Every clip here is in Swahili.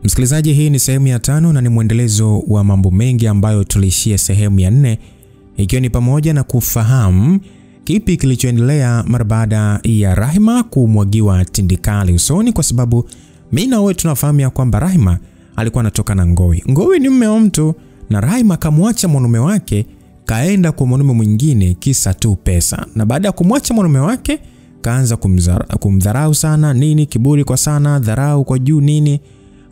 Msikilizaji, hii ni sehemu ya 5 na ni mwendelezo wa mambo mengi ambayo tulishia sehemu ya 4, ikiwa ni pamoja na kufahamu kipi kilichoendelea mara baada ya Rahima kumwagiwa tindikali usoni, kwa sababu mimi na wewe tunafahamu ya kwamba Rahima alikuwa anatoka na Ngowi. Ngowi ni mume wa mtu, na Rahima kamwacha mwanaume wake kaenda kwa mwanaume mwingine kisa tu pesa. Na baada ya kumwacha mwanaume wake kaanza kumdharau sana, nini, kiburi kwa sana, dharau kwa juu nini.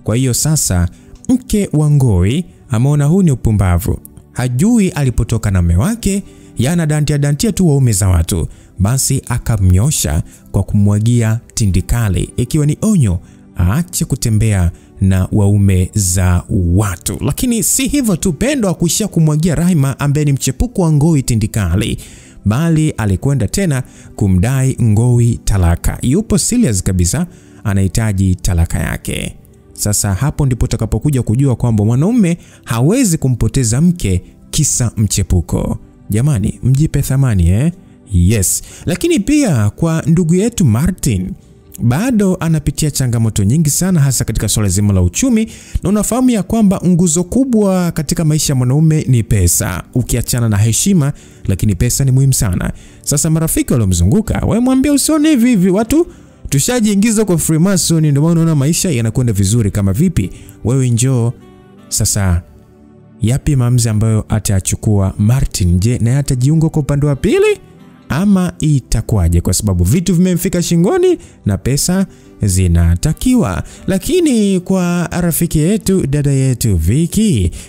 Kwa hiyo sasa mke wa Ngowi ameona huu ni upumbavu, hajui alipotoka na mume wake, yana dantia tu waume za watu, basi akamnyosha kwa kumwagia tindikali, ikiwa ni onyo aache kutembea na waume za watu. Lakini si hivyo tu, Pendo hakuishia kumwagia Rahima ambaye ni mchepuko wa Ngowi tindikali, bali alikwenda tena kumdai Ngowi talaka. Yupo serious kabisa, anahitaji talaka yake. Sasa hapo ndipo utakapokuja kujua kwamba mwanaume hawezi kumpoteza mke kisa mchepuko. Jamani, mjipe thamani Yes. Lakini pia kwa ndugu yetu Martin, bado anapitia changamoto nyingi sana, hasa katika swala zima la uchumi, na unafahamu ya kwamba nguzo kubwa katika maisha ya mwanaume ni pesa, ukiachana na heshima, lakini pesa ni muhimu sana. Sasa marafiki waliomzunguka wamwambia usione hivi watu tushajiingiza kwa Freemason, ndio maana unaona maisha yanakwenda vizuri. Kama vipi wewe njoo. Sasa yapi maamuzi ambayo atachukua Martin? Je, na atajiunga kwa upande wa pili ama itakuwaje? Kwa sababu vitu vimemfika shingoni na pesa zinatakiwa. Lakini kwa rafiki yetu, dada yetu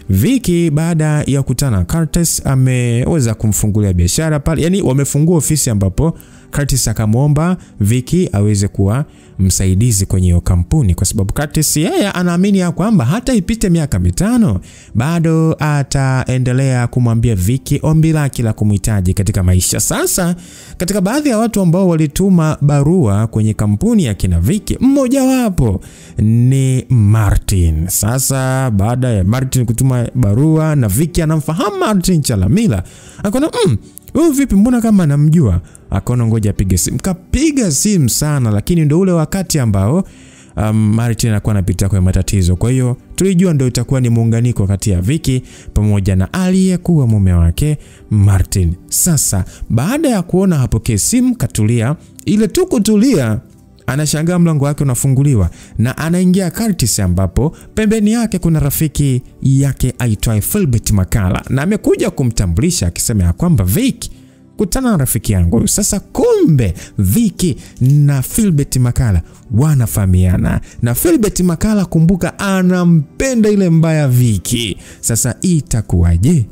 Vicky baada ya kutana Curtis ameweza kumfungulia biashara pale, yani wamefungua ofisi ambapo Curtis akamwomba Vicky aweze kuwa msaidizi kwenye hiyo kampuni, kwa sababu Curtis yeye anaamini ya kwamba hata ipite miaka 5 bado ataendelea kumwambia Vicky ombi lake la kumhitaji katika maisha. Sasa katika baadhi ya watu ambao walituma barua kwenye kampuni ya kina Vicky, mmoja wapo ni Martin. Sasa baada ya Martin kutuma barua na Vicky anamfahamu Martin Chalamila, akaona wewe vipi, mbona kama anamjua? Akaona ngoja apige simu. Kapiga simu sana, lakini ndio ule wakati ambao Martin anakuwa anapita kwa matatizo. Kwa hiyo tulijua ndio itakuwa ni muunganiko kati ya Vicky pamoja na aliyekuwa mume wake Martin. Sasa baada ya kuona hapokee simu, katulia, ile tu kutulia, anashangaa mlango wake unafunguliwa na anaingia Curtis, ambapo pembeni yake kuna rafiki yake aitwaye Philbert Makala, na amekuja kumtambulisha akisema ya kwamba Vicky, kutana na rafiki yangu. Sasa kumbe Vicky na Philbert Makala wanafahamiana, na Philbert Makala kumbuka anampenda ile mbaya Vicky. Sasa itakuwaje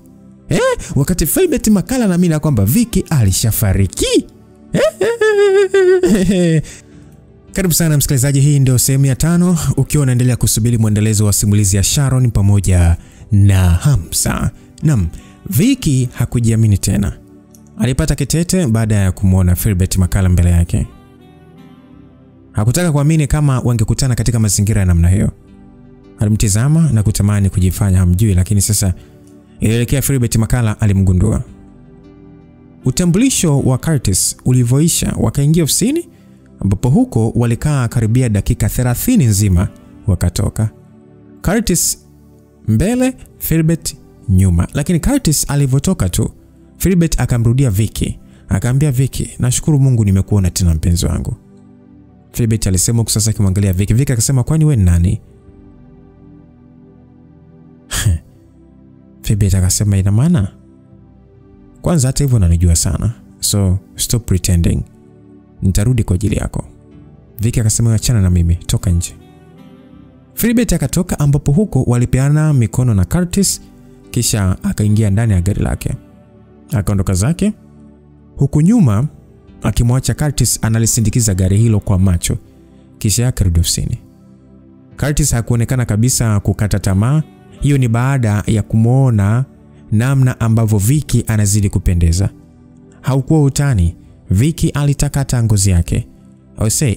wakati Philbert Makala anaamini kwamba Vicky alishafariki? Karibu sana msikilizaji, hii ndio sehemu ya 5 ukiwa unaendelea kusubiri muendelezo wa simulizi ya Sharon pamoja na Hamza. Vicky hakujiamini tena. Alipata kitete baada ya kumuona Philbert Makala mbele yake. Hakutaka kuamini kama wangekutana katika mazingira ya namna hiyo. Alimtizama na kutamani kujifanya hamjui, lakini sasa ilielekea Philbert Makala alimgundua. Utambulisho wa Curtis ulivoisha, wakaingia ofisini ambapo huko walikaa karibia dakika 30 nzima, wakatoka. Curtis mbele, Philbert nyuma. Lakini Curtis alivotoka tu, Philbert akamrudia Vicky, akamwambia Vicky, nashukuru Mungu nimekuona tena mpenzi wangu. Philbert alisema huku sasa akimwangalia Vicky. Vicky akasema, kwani wewe ni nani? Philbert akasema, ina maana kwanza hata hivyo unanijua sana, so stop pretending, nitarudi kwa ajili yako. Vicky akasema, achana na mimi, toka nje. Philbert akatoka, ambapo huko walipeana mikono na Curtis, kisha akaingia ndani ya gari lake akaondoka zake, huku nyuma akimwacha Curtis analisindikiza gari hilo kwa macho, kisha akarudi ofisini. Curtis hakuonekana kabisa kukata tamaa. Hiyo ni baada ya kumuona namna ambavyo Vicky anazidi kupendeza. Haukuwa utani, Vicky alitaka ngozi yake,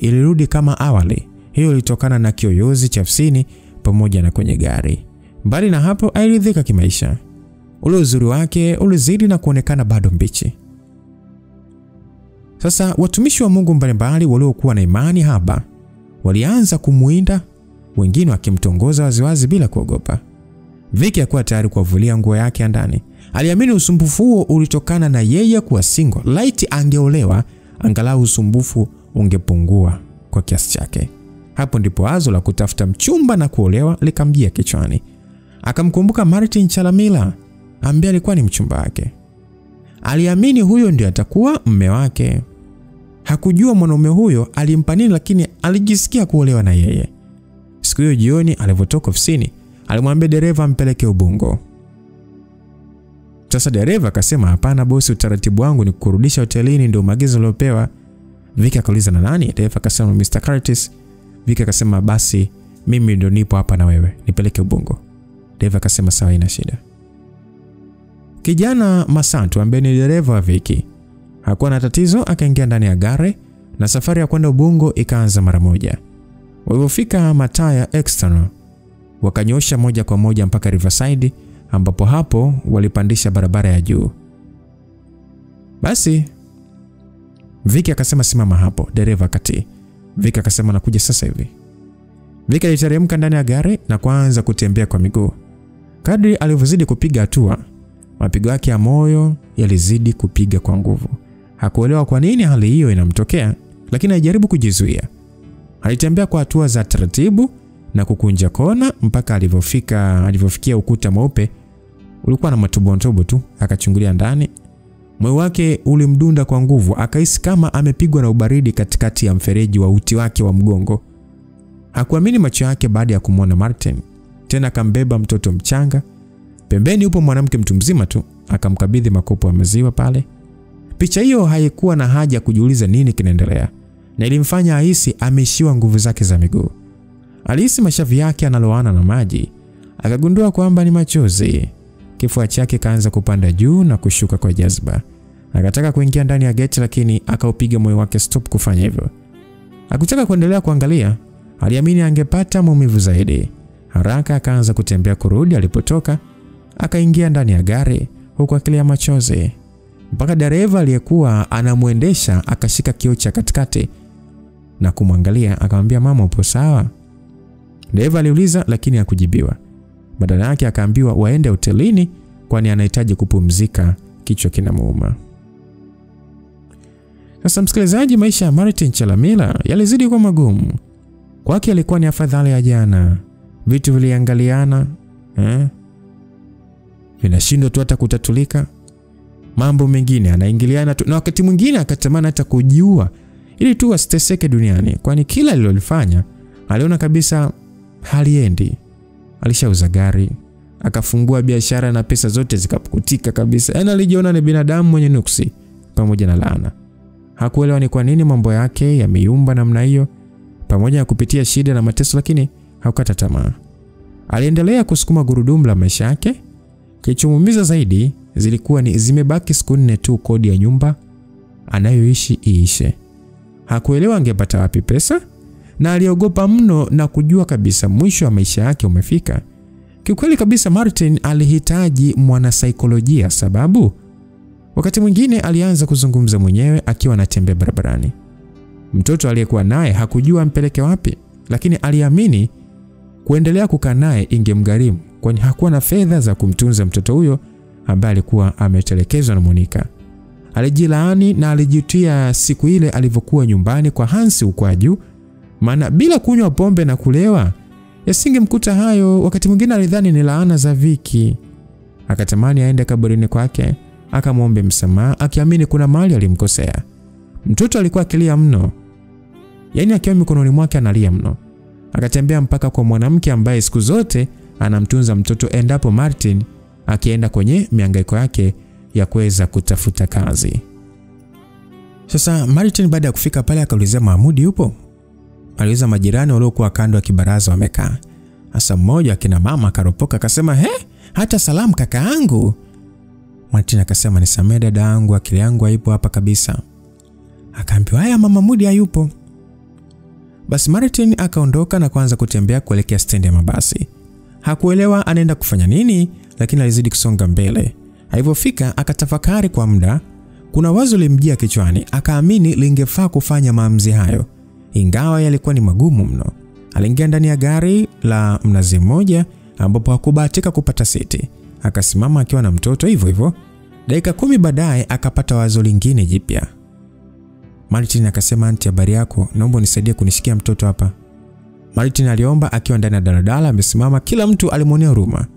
ilirudi kama awali. Hiyo ilitokana na kiyoyozi cha ofisini pamoja na kwenye gari. Mbali na hapo, aliridhika kimaisha. Ule uzuri wake ulizidi na kuonekana bado mbichi. Sasa watumishi wa Mungu mbalimbali waliokuwa na imani haba walianza kumuinda wengine wakimtongoza waziwazi bila kuogopa. Vicky hakuwa tayari kuwavulia nguo yake ya ndani. Aliamini usumbufu huo ulitokana na yeye kuwa single. Laiti angeolewa, angalau usumbufu ungepungua kwa kiasi chake. Hapo ndipo wazo la kutafuta mchumba na kuolewa likamjia kichwani. Akamkumbuka Martin Chalamila ambaye alikuwa ni mchumba wake. Aliamini huyo ndiye atakuwa mume wake. Hakujua mwanaume huyo alimpa nini, lakini alijisikia kuolewa na yeye. Siku hiyo jioni alipotoka ofisini, alimwambia dereva ampeleke Ubungo. Sasa dereva akasema, hapana bosi, utaratibu wangu ni kukurudisha hotelini, ndio maagizo aliyopewa. Vicky akauliza na nani? Dereva akasema Mr. Curtis. Vicky akasema basi mimi ndio nipo hapa na wewe, nipeleke Ubungo. Dereva akasema sawa, ina shida. Kijana Masantu ambaye ni dereva wa Vicky hakuwa na tatizo, akaingia ndani ya gari na safari ya kwenda Ubungo ikaanza mara moja. Walipofika mataa ya external, wakanyosha moja kwa moja mpaka Riverside, ambapo hapo walipandisha barabara ya juu. Basi Vicky akasema simama hapo, dereva akatii. Vicky akasema nakuja sasa hivi. Vicky aliteremka ndani ya gari na kuanza kutembea kwa miguu. Kadri alivyozidi kupiga hatua, mapigo yake ya moyo yalizidi kupiga kwa nguvu. Hakuelewa kwa nini hali hiyo inamtokea, lakini alijaribu kujizuia. Alitembea kwa hatua za taratibu na kukunja kona mpaka alivyofikia ukuta mweupe. Ulikuwa na matobontobo tu. Akachungulia ndani. Moyo wake ulimdunda kwa nguvu, akahisi kama amepigwa na ubaridi katikati ya mfereji wa uti wake wa mgongo. Hakuamini macho yake baada ya kumwona Martin. Tena akambeba mtoto mchanga. Pembeni yupo mwanamke mtu mzima tu, akamkabidhi makopo ya maziwa pale. Picha hiyo haikuwa na haja kujiuliza nini kinaendelea, na ilimfanya ahisi ameishiwa nguvu zake za miguu. Alihisi mashavu yake analoana na maji, akagundua kwamba ni machozi. Kifua chake kaanza kupanda juu na kushuka kwa jazba. Akataka kuingia ndani ya geti, lakini akaupiga moyo wake stop kufanya hivyo. Hakutaka kuendelea kuangalia, aliamini angepata maumivu zaidi. Haraka akaanza kutembea kurudi alipotoka, akaingia ndani ya gari huku akilia machozi. Mpaka dereva aliyekuwa anamuendesha akashika kioo cha katikati na kumwangalia, akamwambia mama upo sawa? Dereva aliuliza lakini hakujibiwa. Badala yake akaambiwa waende hotelini kwani anahitaji kupumzika, kichwa kinamuuma. Sasa msikilizaji, maisha ya Martin Chalamila yalizidi kuwa magumu. Kwake alikuwa ni afadhali ya jana. Vitu viliangaliana, vinashindwa tu hata kutatulika. Mambo mengine anaingiliana tu, na wakati mwingine akatamani hata kujiua ili tu asiteseke duniani, kwani kila alilolifanya aliona kabisa haliendi. Alishauza gari, akafungua biashara na pesa zote zikapukutika kabisa. Yaani alijiona ni binadamu mwenye nuksi pamoja na laana. Hakuelewa ni kwa nini mambo yake yameyumba namna hiyo. Pamoja na kupitia shida na mateso, lakini hakukata tamaa. Aliendelea kusukuma gurudumu la maisha yake. Kilichomuumiza zaidi zilikuwa ni zimebaki siku 4 tu kodi ya nyumba anayoishi iishe. Hakuelewa angepata wapi pesa, na aliogopa mno na kujua kabisa mwisho wa maisha yake umefika. Kikweli kabisa Martin alihitaji mwanasaikolojia, sababu wakati mwingine alianza kuzungumza mwenyewe akiwa anatembea barabarani. Mtoto aliyekuwa naye hakujua ampeleke wapi, lakini aliamini kuendelea kukaa naye ingemgharimu, kwani hakuwa na fedha za kumtunza mtoto huyo ambaye alikuwa ametelekezwa na Monica. Alijilaani na alijutia siku ile alivyokuwa nyumbani kwa Hansi Ukwaju, maana bila kunywa pombe na kulewa yasingemkuta hayo. Wakati mwingine alidhani ni laana za Vicky. Akatamani aende kaburini kwake akamwombe msamaha, akiamini kuna mahali alimkosea. Mtoto alikuwa akilia mno, yaani akiwa mikononi mwake analia mno. Akatembea mpaka kwa mwanamke ambaye siku zote anamtunza mtoto endapo Martin akienda kwenye mihangaiko yake ya kuweza kutafuta kazi. Sasa Martin baada ya kufika pale akaulizia Mahmudi yupo. Aliuliza majirani waliokuwa kando ya kibaraza wamekaa. Hasa mmoja akina mama akaropoka akasema, hata salamu kaka yangu. Martin akasema, nisamee dada yangu, akili yangu haipo hapa kabisa. Akaambiwa, haya mama Mahmudi hayupo. Basi Martin akaondoka na kuanza kutembea kuelekea stendi ya mabasi. Hakuelewa anaenda kufanya nini, lakini alizidi kusonga mbele. Alipofika akatafakari kwa muda. Kuna wazo limjia kichwani, akaamini lingefaa kufanya maamuzi hayo, ingawa yalikuwa ni magumu mno. Aliingia ndani ya gari la Mnazi Mmoja ambapo hakubahatika kupata siti. Akasimama akiwa na mtoto hivyo hivyo. Dakika 10 baadaye akapata wazo lingine jipya. Martin akasema, "Auntie, habari yako? Naomba unisaidie kunishikia mtoto hapa." Martin aliomba akiwa ndani ya daladala amesimama, kila mtu alimuonea huruma.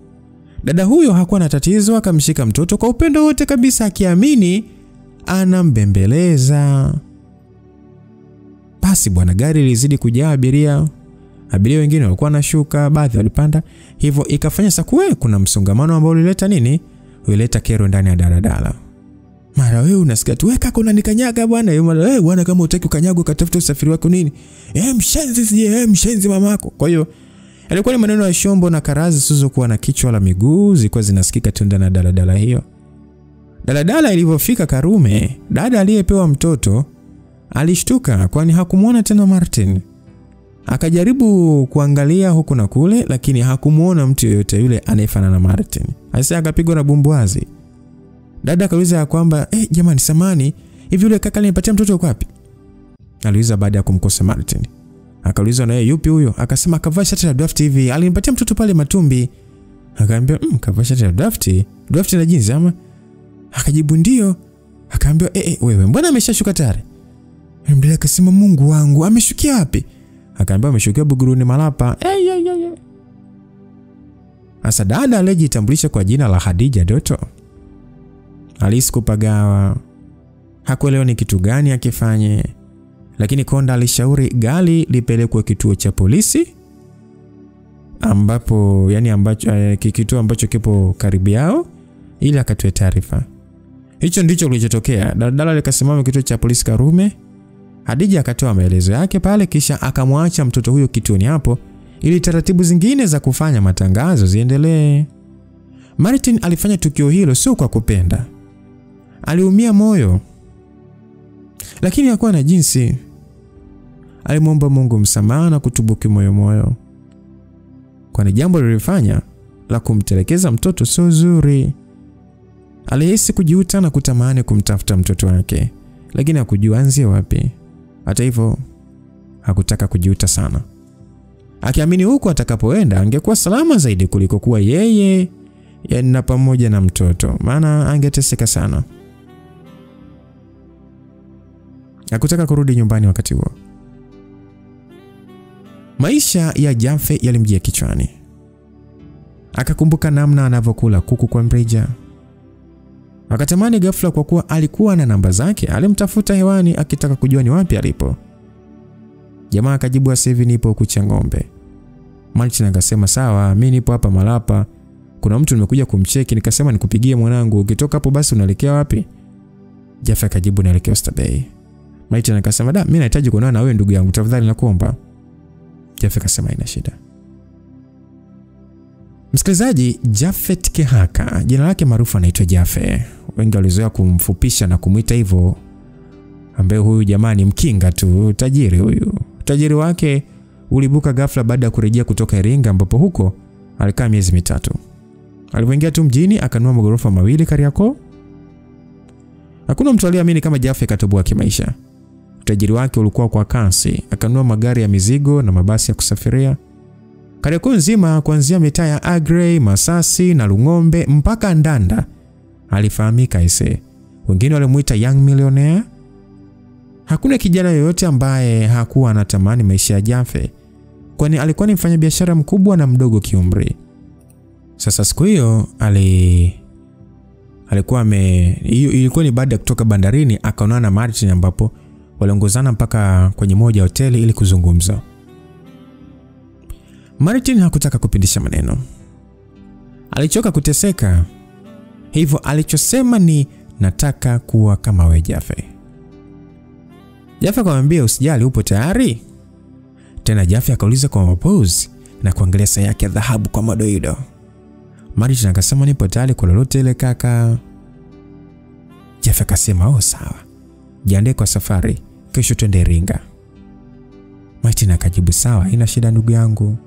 Dada huyo hakuwa na tatizo, akamshika mtoto kwa upendo wote kabisa akiamini anambembeleza. Basi bwana, gari lilizidi kujaa abiria. Abiria wengine walikuwa wanashuka, baadhi walipanda. Hivyo ikafanya sakuwe kuna msongamano ambao ulileta nini? Ulileta kero ndani ya daladala. Mara wewe unasikia tu, "Kaka unanikanyaga bwana." Yeye bwana, kama utaki ukanyagwe katafuta usafiri wako nini? Mshenzi mamako. Kwa hiyo alikuwa ni maneno ya shombo na karazi zisizokuwa na kichwa la miguu zilikuwa zinasikika tu ndani ya daladala hiyo. Daladala ilipofika Karume, dada aliyepewa mtoto alishtuka kwani hakumuona tena Martin. Akajaribu kuangalia huku na kule lakini hakumuona mtu yoyote yule anayefanana na Martin. Hasa akapigwa na bumbuazi. Dada akauliza kwamba, jamani samani, hivi yule kaka alinipatia mtoto uko wapi?" Aliuliza baada ya kumkosa Martin. Akauliza na yeye yupi huyo? Akasema kavaa shati la draft hivi, alinipatia mtoto pale Matumbi. Akaambia, kavaa shati la draft na jeans ama? Akajibu ndio. Akaambia, wewe mbona ameshashuka tayari? Mdada akasema, Mungu wangu, ameshukia wapi? Akaambia ameshukia Buguruni Malapa. Asa dada alijitambulisha kwa jina la Hadija Doto. Alisi kupagawa. Hakuelewa ni kitu gani akifanye. Lakini konda alishauri gari lipelekwe kituo cha polisi ambapo kituo ambacho kipo karibu yao ili akatoe taarifa. Hicho ndicho kilichotokea. Daladala likasimama kituo cha polisi Karume. Hadija akatoa maelezo yake pale kisha akamwacha mtoto huyo kituoni hapo ili taratibu zingine za kufanya matangazo ziendelee. Martin alifanya tukio hilo sio kwa kupenda. Aliumia moyo. Lakini hakuwa na jinsi. Alimwomba Mungu msamaha na kutubu kimoyo. Kwani jambo lilifanya la kumtelekeza mtoto sio zuri. Alihisi kujiuta na kutamani kumtafuta mtoto wake, lakini hakujua anzie wapi. Hata hivyo hakutaka kujiuta sana. Akiamini huko atakapoenda angekuwa salama zaidi kuliko kuwa yeye na pamoja na mtoto, maana angeteseka sana. Hakutaka kurudi nyumbani wakati huo. Maisha ya Jaffe yalimjia kichwani. Akakumbuka namna anavyokula kuku kwa mrija. Akatamani ghafla kwa kuwa alikuwa na namba zake, alimtafuta hewani akitaka kujua ni wapi alipo. Jamaa akajibu sasa hivi nipo kucha ng'ombe. Martin akasema sawa, mimi nipo hapa Malapa. Kuna mtu nimekuja kumcheki nikasema nikupigie mwanangu, ukitoka hapo basi unaelekea wapi? Jaffe akajibu naelekea Oysterbay. Martin akasema mimi nahitaji kuonana na wewe ndugu yangu, tafadhali nakuomba. Jaffe akasema haina shida. Msikilizaji, Japhet Kehaka, jina lake maarufu anaitwa Jaffe. Wengi walizoea kumfupisha na kumuita hivyo, ambaye huyu jamani mkinga tu, tajiri huyu. Tajiri wake ulibuka ghafla baada ya kurejea kutoka Iringa ambapo huko alikaa miezi 3. Alipoingia tu mjini akanunua magorofa 2 Kariakoo. Hakuna mtu aliamini kama Jaffe katoboa kimaisha. Utajiri wake ulikuwa kwa kasi, akanunua magari ya mizigo na mabasi ya kusafiria. Kariakoo nzima kuanzia mitaa ya Agrey, Masasi na Lung'ombe mpaka Ndanda alifahamika ise. Wengine walimuita young millionaire. Hakuna kijana yoyote ambaye hakuwa anatamani maisha ya Jaffe, kwani alikuwa ni mfanyabiashara mkubwa na mdogo kiumri. Sasa siku hiyo ilikuwa ni baada ya kutoka bandarini akaonana na Martin ambapo waliongozana mpaka kwenye moja hoteli ili kuzungumza. Martin hakutaka kupindisha maneno. Alichoka kuteseka. Hivyo alichosema ni nataka kuwa kama wewe Jaffe. Jaffe akamwambia usijali upo tayari? Tena Jaffe akauliza kwa mapose na kuangalia saa yake ya dhahabu kwa madoido. Martin akasema nipo tayari kwa lolote ile kaka. Jaffe akasema sawa. Jiandae kwa safari, kesho twende Iringa. Martin akajibu sawa, haina shida ndugu yangu.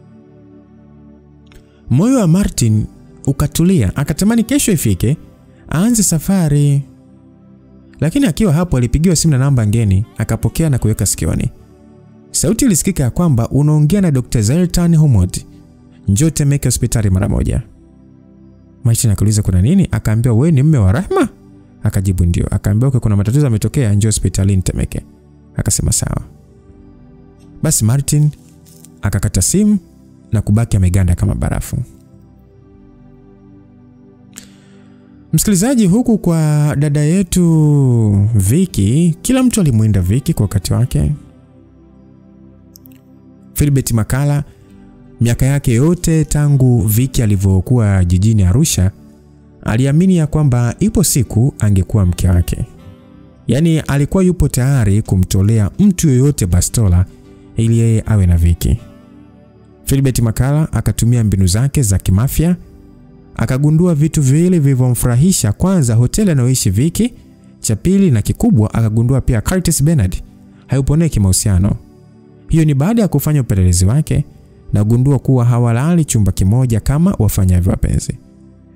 Moyo wa Martin ukatulia, akatamani kesho ifike aanze safari. Lakini akiwa hapo alipigiwa simu na namba ngeni, akapokea na kuweka sikioni. sauti ilisikika ya kwamba unaongea na Dr. Zlatan Humud. Njoo Temeke hospitali mara moja. Martin akauliza kuna nini? Akaambiwa wewe ni mume wa Rahma? Akajibu ndio. Akaambiwa kuna matatizo yametokea, njoo hospitalini Temeke. Akasema sawa. Basi Martin akakata simu na kubaki ameganda kama barafu. Msikilizaji, huku kwa dada yetu Vicky, kila mtu alimuenda Vicky kwa wakati wake. Philbert Makala miaka yake yote tangu Vicky alivyokuwa jijini Arusha, aliamini ya kwamba ipo siku angekuwa mke wake. Yaani alikuwa yupo tayari kumtolea mtu yoyote bastola ili yeye awe na Vicky. Philbert Makala akatumia mbinu zake za kimafia, akagundua vitu viwili vilivyomfurahisha. Kwanza, hoteli anayoishi Vicky; cha pili na kikubwa, akagundua pia Curtis Bernard hayupo naye kimahusiano. Hiyo ni baada ya kufanya upelelezi wake na gundua kuwa hawalali chumba kimoja kama wafanyavyo wapenzi.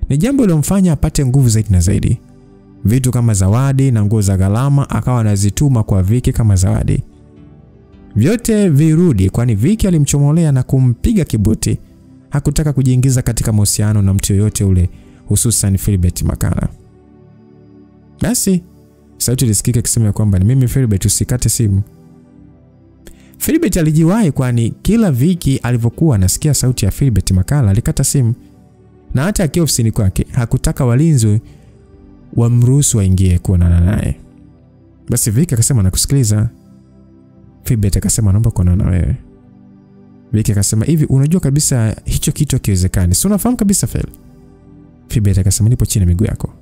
Ni jambo lilomfanya apate nguvu zaidi na zaidi. Vitu kama zawadi na nguo za gharama akawa anazituma kwa Vicky kama zawadi. Vyote virudi kwani Vicky alimchomolea na kumpiga kibuti. Hakutaka kujiingiza katika mahusiano na mtu yoyote ule, hususan Philbert Makala. Basi sauti ilisikika ikisema kwamba ni mimi Philbert, usikate simu. Philbert alijiwahi kwani kila Vicky alivyokuwa anasikia sauti ya Philbert Makala alikata simu. Na hata akiwa ofisini kwake hakutaka walinzi wamruhusu waingie kuonana naye. Basi Vicky akasema nakusikiliza. Philbert akasema naomba kuonana na wewe. Vicky akasema hivi unajua kabisa hicho kitu hakiwezekani. Si unafahamu kabisa Phil? Philbert akasema nipo chini miguu yako.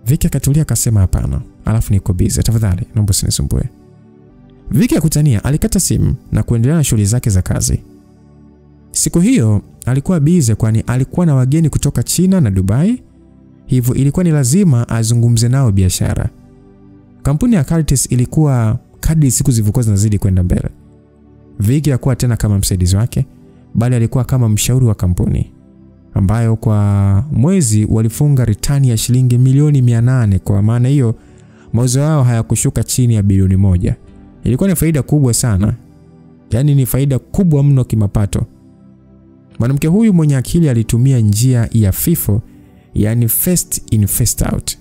Vicky akatulia akasema hapana. Alafu niko busy. Tafadhali naomba usinisumbue. Vicky akutania alikata simu na kuendelea na shughuli zake za kazi. Siku hiyo alikuwa busy kwani alikuwa na wageni kutoka China na Dubai. Hivyo ilikuwa ni lazima azungumze nao biashara. Kampuni ya Curtis ilikuwa kadri siku zilivyokuwa zinazidi kwenda mbele. Vicky hakuwa tena kama msaidizi wake, bali alikuwa kama mshauri wa kampuni, ambayo kwa mwezi walifunga ritani ya shilingi milioni 800. Kwa maana hiyo mauzo yao hayakushuka chini ya bilioni 1. Ilikuwa ni faida kubwa sana. Yaani ni faida kubwa mno kimapato. Mwanamke huyu mwenye akili alitumia njia ya FIFO, yani first in first out.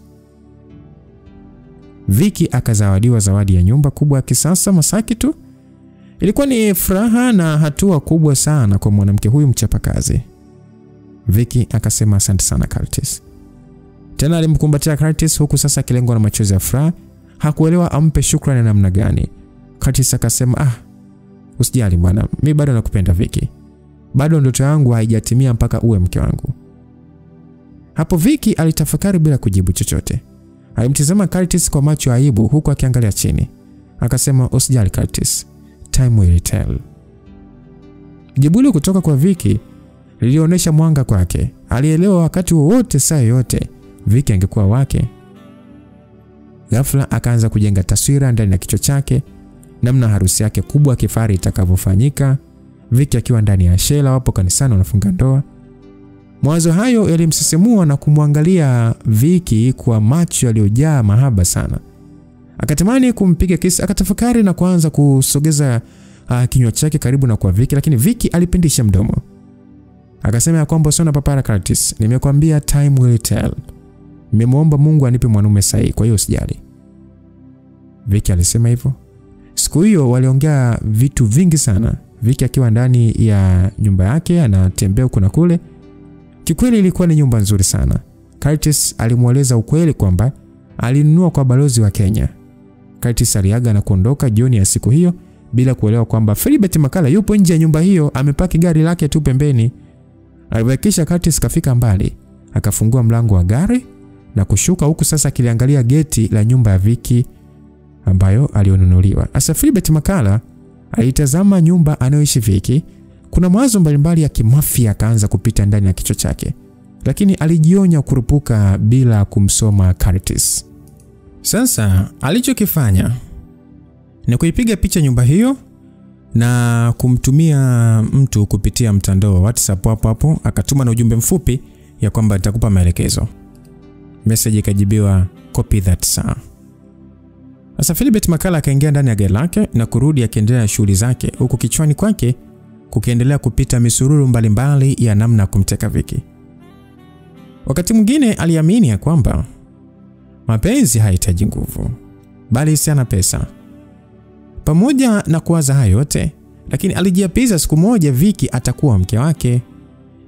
Vicky akazawadiwa zawadi ya nyumba kubwa ya kisasa Masaki tu. Ilikuwa ni furaha na hatua kubwa sana kwa mwanamke huyu mchapakazi. Vicky akasema asante sana Curtis. Tena alimkumbatia Curtis huku sasa akilengwa na machozi ya furaha. Hakuelewa ampe shukrani namna gani. Curtis akasema usijali bwana, mimi bado nakupenda Vicky. Bado ndoto yangu haijatimia mpaka uwe mke wangu. Hapo Vicky alitafakari bila kujibu chochote. Alimtazama Curtis kwa macho ya aibu huku akiangalia chini. Akasema usijali Curtis, time will tell. Jibu kutoka kwa Vicky lilionyesha mwanga kwake. Alielewa wakati wowote saa yote Vicky angekuwa wake. Ghafla akaanza kujenga taswira ndani ya kichwa chake namna harusi yake kubwa kifari itakavyofanyika. Vicky akiwa ndani ya shela wapo kanisani wanafunga ndoa. Mawazo hayo yalimsisimua na kumwangalia Vicky kwa macho yaliyojaa mahaba sana. Akatamani kumpiga kisi. Akatafakari na kuanza kusogeza kinywa chake karibu na kwa Vicky, lakini Vicky alipindisha mdomo. Akasema kwamba sio na papara Curtis, nimekwambia time will tell. Nimeomba Mungu anipe mwanaume sahihi, kwa hiyo usijali. Vicky alisema hivyo. Siku hiyo waliongea vitu vingi sana. Vicky akiwa ndani ya nyumba yake anatembea huko na kule. Kikweli ilikuwa ni nyumba nzuri sana. Curtis alimueleza ukweli kwamba alinunua kwa balozi wa Kenya. Curtis aliaga na kuondoka jioni ya siku hiyo bila kuelewa kwamba Philbert Makala yupo nje ya nyumba hiyo amepaki gari lake tu pembeni. Alibakisha Curtis kafika mbali, akafungua mlango wa gari na kushuka huku sasa kiliangalia geti la nyumba ya Vicky ambayo alionunuliwa. Asa Philbert Makala alitazama nyumba anayoishi Vicky. Kuna mawazo mbalimbali ya kimafia akaanza kupita ndani ya kichwa chake, lakini alijionya kurupuka bila kumsoma Curtis. Sasa alichokifanya ni kuipiga picha nyumba hiyo na kumtumia mtu kupitia mtandao wa WhatsApp hapo. Akatuma na ujumbe mfupi ya kwamba nitakupa maelekezo. Message ikajibiwa copy that sir. Sasa Philibert Makala akaingia ndani ya gari lake na kurudi akiendelea na shughuli zake, huku kichwani kwake kukiendelea kupita misururu mbalimbali ya namna kumteka Vicky. Wakati mwingine aliamini ya kwamba mapenzi hayahitaji nguvu, bali sana pesa. Pamoja na kuwaza hayo yote, lakini alijiapiza siku moja Vicky atakuwa mke wake,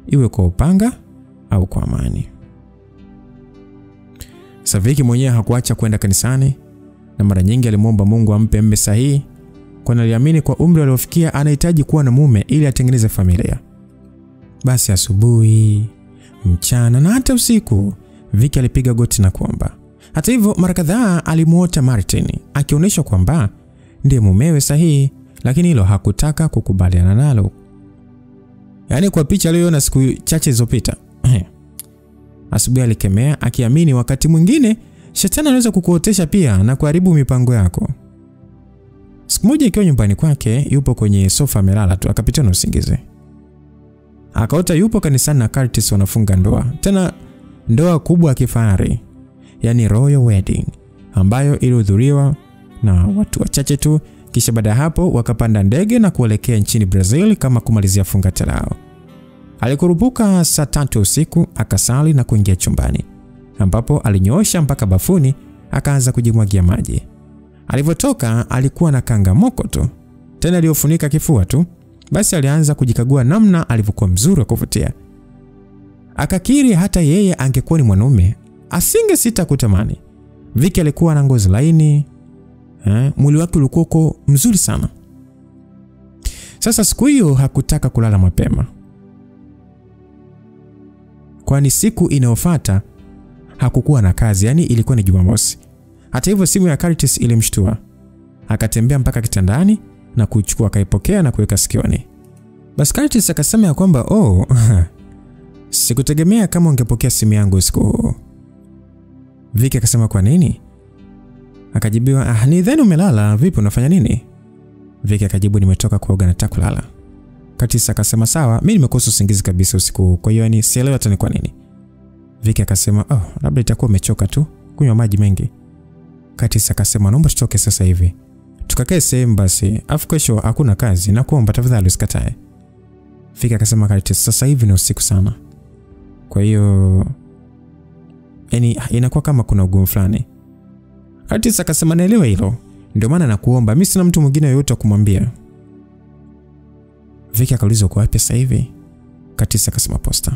iwe kwa upanga au kwa amani. Sasa Vicky mwenyewe hakuacha kwenda kanisani, na mara nyingi alimwomba Mungu ampe mume sahihi, kwani aliamini kwa umri aliofikia anahitaji kuwa na mume ili atengeneze familia. Basi asubuhi, mchana na hata usiku, Vicky alipiga goti na kuomba. Hata hivyo, mara kadhaa alimuota Martin akionyesha kwamba ndiye mumewe sahihi, lakini hilo hakutaka kukubaliana nalo. Yaani kwa picha aliyoona siku chache zilizopita. Asubuhi alikemea akiamini wakati mwingine shetani anaweza kukuotesha pia na kuharibu mipango yako. Siku moja ikiwa nyumbani kwake, yupo kwenye sofa amelala tu, akapitwa na usingizi. Akaota yupo kanisani na Curtis wanafunga ndoa. Tena ndoa kubwa ya kifahari, yani royal wedding, ambayo ilihudhuriwa na watu wachache tu. Kisha baada ya hapo wakapanda ndege na kuelekea nchini Brazil kama kumalizia fungate lao. Alikurupuka saa 3 usiku, akasali na kuingia chumbani, ambapo alinyoosha mpaka bafuni, akaanza kujimwagia maji. Alivyotoka alikuwa na kangamoko tu, tena aliyofunika kifua tu. Basi alianza kujikagua namna alivyokuwa mzuri wa kuvutia. Akakiri hata yeye angekuwa ni mwanaume asingesita kutamani. Vicky alikuwa na ngozi laini, mwili wake ulikuwa mzuri sana. Sasa siku hiyo hakutaka kulala mapema, kwani siku inayofuata hakukuwa na kazi, yani ilikuwa ni Jumamosi. Hata hivyo simu ya Curtis ilimshtua. Akatembea mpaka kitandani na kuichukua, akaipokea na kuweka sikioni. Basi Curtis akasema ya kwamba sikutegemea kama ungepokea simu yangu usiku. Vicky akasema kwa nini? Akajibiwa, nidhani umelala, vipi unafanya nini? Vicky akajibu, nimetoka kuoga nataka kulala. Curtis akasema sawa, mimi nimekosa usingizi kabisa usiku, kwa hiyo sielewi hata ni kwa nini. Vicky akasema, labda itakuwa umechoka tu, kunywa maji mengi. Curtis akasema, naomba tutoke sasa hivi, tukakae sehemu basi, afu kesho hakuna kazi, na kuomba tafadhali usikatae. Vicky akasema, Curtis, sasa hivi ni usiku sana, kwa hiyo inakuwa kama kuna ugumu fulani. Curtis akasema, naelewa hilo, ndio maana nakuomba, mimi sina mtu mwingine yoyote kumwambia. Vicky akauliza, uko wapi sasa hivi? Curtis akasema, posta.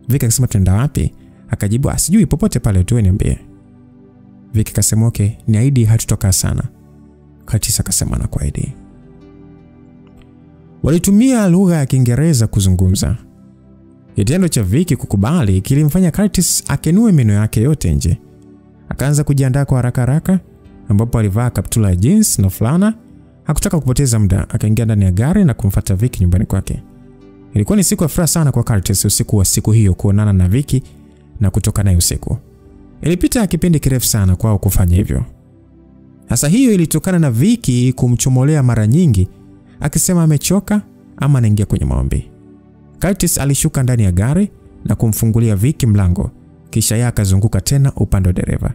Vicky akasema, tunaenda wapi? Akajibu, sijui, popote pale tu niambie. Vicky akasema, okay, niahidi hatutokaa sana. Curtis akasema, nakuahidi. Walitumia lugha ya Kiingereza kuzungumza. Kitendo cha Vicky kukubali kilimfanya Curtis akenue meno yake yote nje. Akaanza kujiandaa kwa haraka, ambapo alivaa kaptula ya jeans na fulana. Hakutaka kupoteza muda, akaingia ndani ya gari na kumfuata Vicky nyumbani kwake. Ilikuwa ni siku ya furaha sana kwa Curtis usiku wa siku hiyo, kuonana na Vicky na kutoka naye usiku. Ilipita kipindi kirefu sana kwao kufanya hivyo. Sasa hiyo ilitokana na Vicky kumchomolea mara nyingi, akisema amechoka ama anaingia kwenye maombi. Curtis alishuka ndani ya gari na kumfungulia Vicky mlango, kisha yeye akazunguka tena upande wa dereva.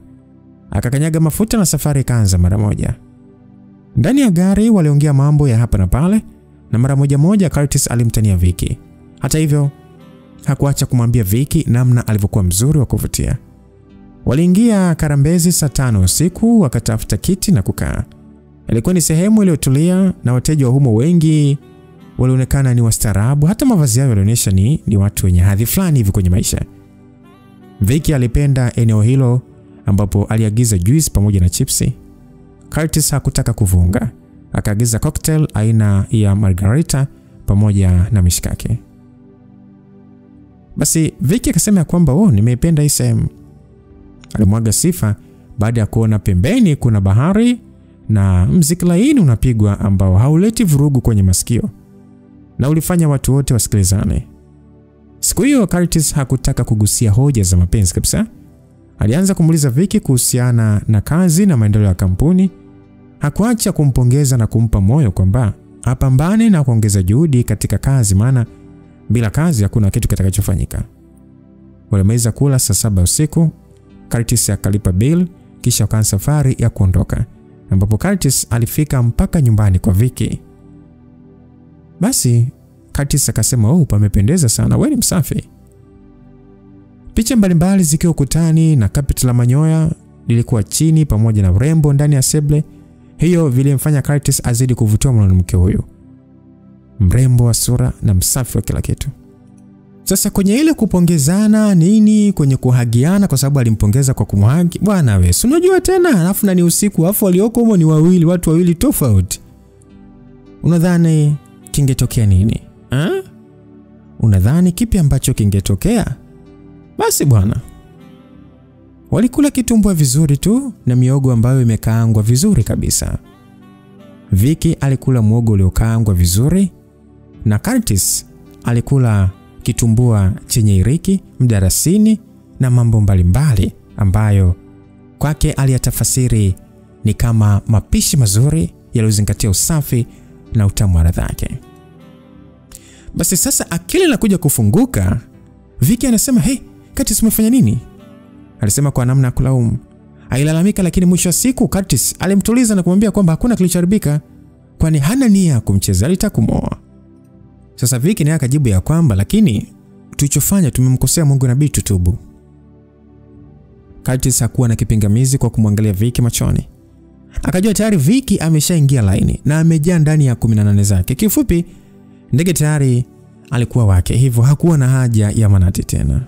Akakanyaga mafuta na safari ikaanza mara moja. Ndani ya gari waliongea mambo ya hapa na pale, na mara moja Curtis alimtania Vicky. Hata hivyo hakuacha kumwambia Vicky namna alivyokuwa mzuri wa kuvutia. Waliingia Karambezi saa 5 usiku, wakatafuta kiti na kukaa. Ilikuwa ni sehemu iliyotulia na wateja wa humo wengi walionekana ni wastaarabu, hata mavazi yao yalionyesha ni watu wenye hadhi fulani hivi kwenye maisha. Vicky alipenda eneo hilo, ambapo aliagiza juice pamoja na chipsi. Curtis hakutaka kuvunga, akaagiza cocktail aina ya margarita pamoja na mishikaki. Basi Vicky akasema kwamba nimeipenda hii sehemu. Alimwaga sifa baada ya kuona pembeni kuna bahari na muziki laini unapigwa ambao hauleti vurugu kwenye masikio na ulifanya watu wote wasikilizane. Siku hiyo Curtis hakutaka kugusia hoja za mapenzi kabisa. Alianza kumuuliza Vicky kuhusiana na kazi na maendeleo ya kampuni. Hakuacha kumpongeza na kumpa moyo kwamba apambane na kuongeza juhudi katika kazi, maana bila kazi hakuna kitu kitakachofanyika. Walimaliza kula saa 7 usiku. Curtis akalipa bill, kisha akaanza safari ya kuondoka. ambapo Curtis alifika mpaka nyumbani kwa Vicky. Basi Curtis akasema, "Oh, pamependeza sana, wewe ni msafi." Picha mbalimbali zikiwa ukutani na carpet la manyoya lilikuwa chini pamoja na urembo ndani ya seble. Hiyo vilimfanya Curtis azidi kuvutiwa na mwanamke huyo. Mrembo wa sura na msafi wa kila kitu. Sasa kwenye ile kupongezana nini, kwenye kuhagiana kwa sababu alimpongeza kwa kumhagi. Bwana wewe, unajua tena alafu na ni usiku, alafu walioko humo ni watu wawili tofauti. Unadhani kingetokea nini? Unadhani kipi ambacho kingetokea? Basi bwana, walikula kitumbua vizuri tu na miogo ambayo imekaangwa vizuri kabisa. Vicky alikula muogo uliokaangwa vizuri na Curtis alikula kitumbua chenye iriki, mdarasini na mambo mbalimbali ambayo kwake aliyatafasiri ni kama mapishi mazuri yaliyozingatia usafi na utamu wa ladha yake. Basi sasa akili inakuja kufunguka. Vicky anasema, "Hey, Curtis umefanya nini?" Alisema kwa namna ya kulaumu. Alilalamika, lakini mwisho wa siku Curtis alimtuliza na kumwambia kwamba hakuna kilichoharibika, kwani hana nia kumcheza, alitaka kumooa. Sasa Vicky naye akajibu ya kwamba, "Lakini tulichofanya tumemkosea Mungu, inabidi tutubu." Curtis hakuwa na kipingamizi kwa kumwangalia Vicky machoni. Akajua tayari Vicky ameshaingia laini na amejaa ndani ya 18 zake. Kifupi, ndege tayari alikuwa wake, hivyo hakuwa na haja ya manati tena.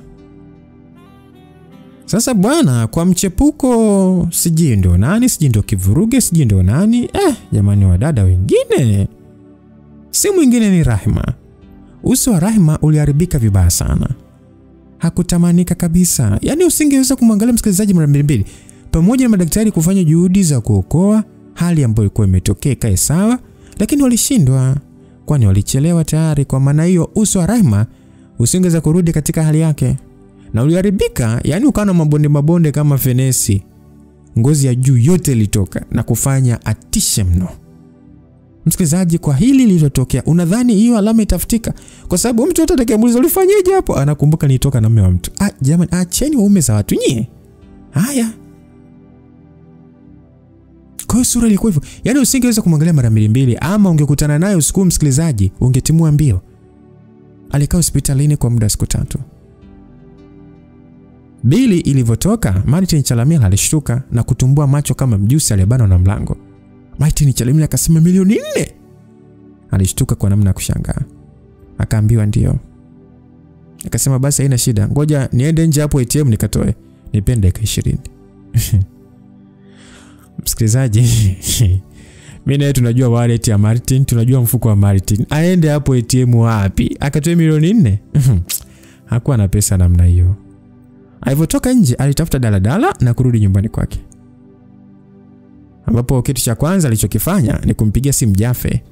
Sasa bwana, kwa mchepuko sijui ndo nani, sijui ndo kivuruge, sijui ndo nani. Jamani, wadada wengine. Si mwingine ni Rahima. Uso wa Rahima uliharibika vibaya sana. Hakutamanika kabisa. Yaani usingeweza kumwangalia msikilizaji mara mbili. Pamoja na madaktari kufanya juhudi za kuokoa hali ambayo ilikuwa imetokea kae sawa, lakini walishindwa, kwani walichelewa tayari. Kwa maana hiyo uso wa Rahima usingeweza kurudi katika hali yake. Na uliharibika, yani ukawa na mabonde kama fenesi. Ngozi ya juu yote ilitoka na kufanya atishe mno. Msikilizaji, kwa hili lililotokea, unadhani hiyo alama itafutika? Kwa sababu mtu atakayemuuliza ulifanyaje hapo, anakumbuka nitoka na mume wa mtu. Jamani, acheni waume za watu nyie. Haya. Kwa sura ilikuwa hivyo. Yaani usingeweza kumwangalia mara mbili, ama ungekutana naye usiku, msikilizaji, ungetimua mbio. Alikaa hospitalini kwa muda siku 3. Bili ilivyotoka, Martin Chalamila alishtuka na kutumbua macho kama mjusi aliyebanwa na mlango. Martin Chalamila akasema, "Milioni 4?" Alishtuka kwa namna ya kushangaa. Akaambiwa ndio. Akasema, "Basi haina shida. Ngoja niende nje hapo ATM nikatoe. Nipende dakika 20." Msikilizaji, mimi naye tunajua wallet ya Martin, tunajua mfuko wa Martin. Aende hapo ATM wapi? Akatoe milioni 4? Hakuwa na pesa namna hiyo. Alipotoka nje alitafuta daladala na kurudi nyumbani kwake. Ambapo kitu cha kwanza alichokifanya ni kumpigia simu Jaffe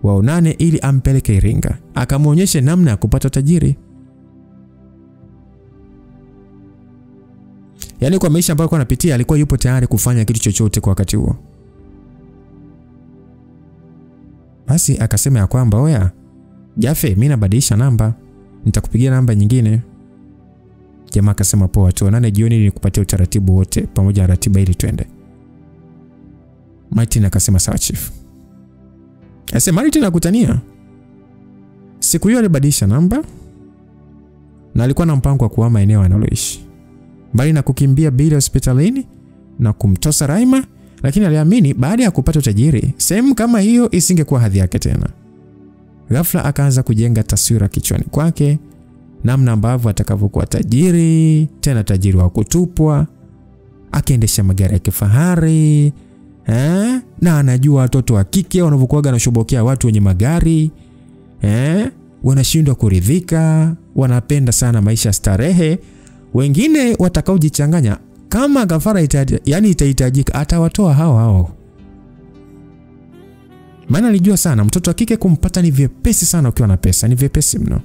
waonane ili ampeleke Iringa, akamuonyesha namna ya kupata tajiri. Yaani kwa maisha ambayo alikuwa anapitia, alikuwa yupo tayari kufanya kitu chochote kwa wakati huo. Basi akasema ya kwamba, "Oya Jaffe, mimi nabadilisha namba. Nitakupigia namba nyingine." Jamaa akasema, "Poa, tuonane jioni ili nikupatie utaratibu wote pamoja na ratiba ili twende." Martin akasema, "Sawa chief." Martin akutania. Siku hiyo alibadilisha namba na alikuwa na mpango wa kuhama eneo analoishi. Bali na kukimbia bila hospitalini na kumtosa Rahima, lakini aliamini baada ya kupata utajiri, sehemu kama hiyo isingekuwa hadhi yake tena. Ghafla akaanza kujenga taswira kichwani kwake namna ambavyo atakavyokuwa tajiri, tena tajiri wa kutupwa, akiendesha magari ya kifahari, na anajua watoto wa kike wanavyokuwa wanashobokea watu wenye magari, wanashindwa kuridhika, wanapenda sana maisha starehe. Wengine watakaojichanganya kama gafara itahitajika atawatoa hao. Maana alijua sana mtoto wa kike kumpata ni vyepesi sana ukiwa na pesa, ni vyepesi mno.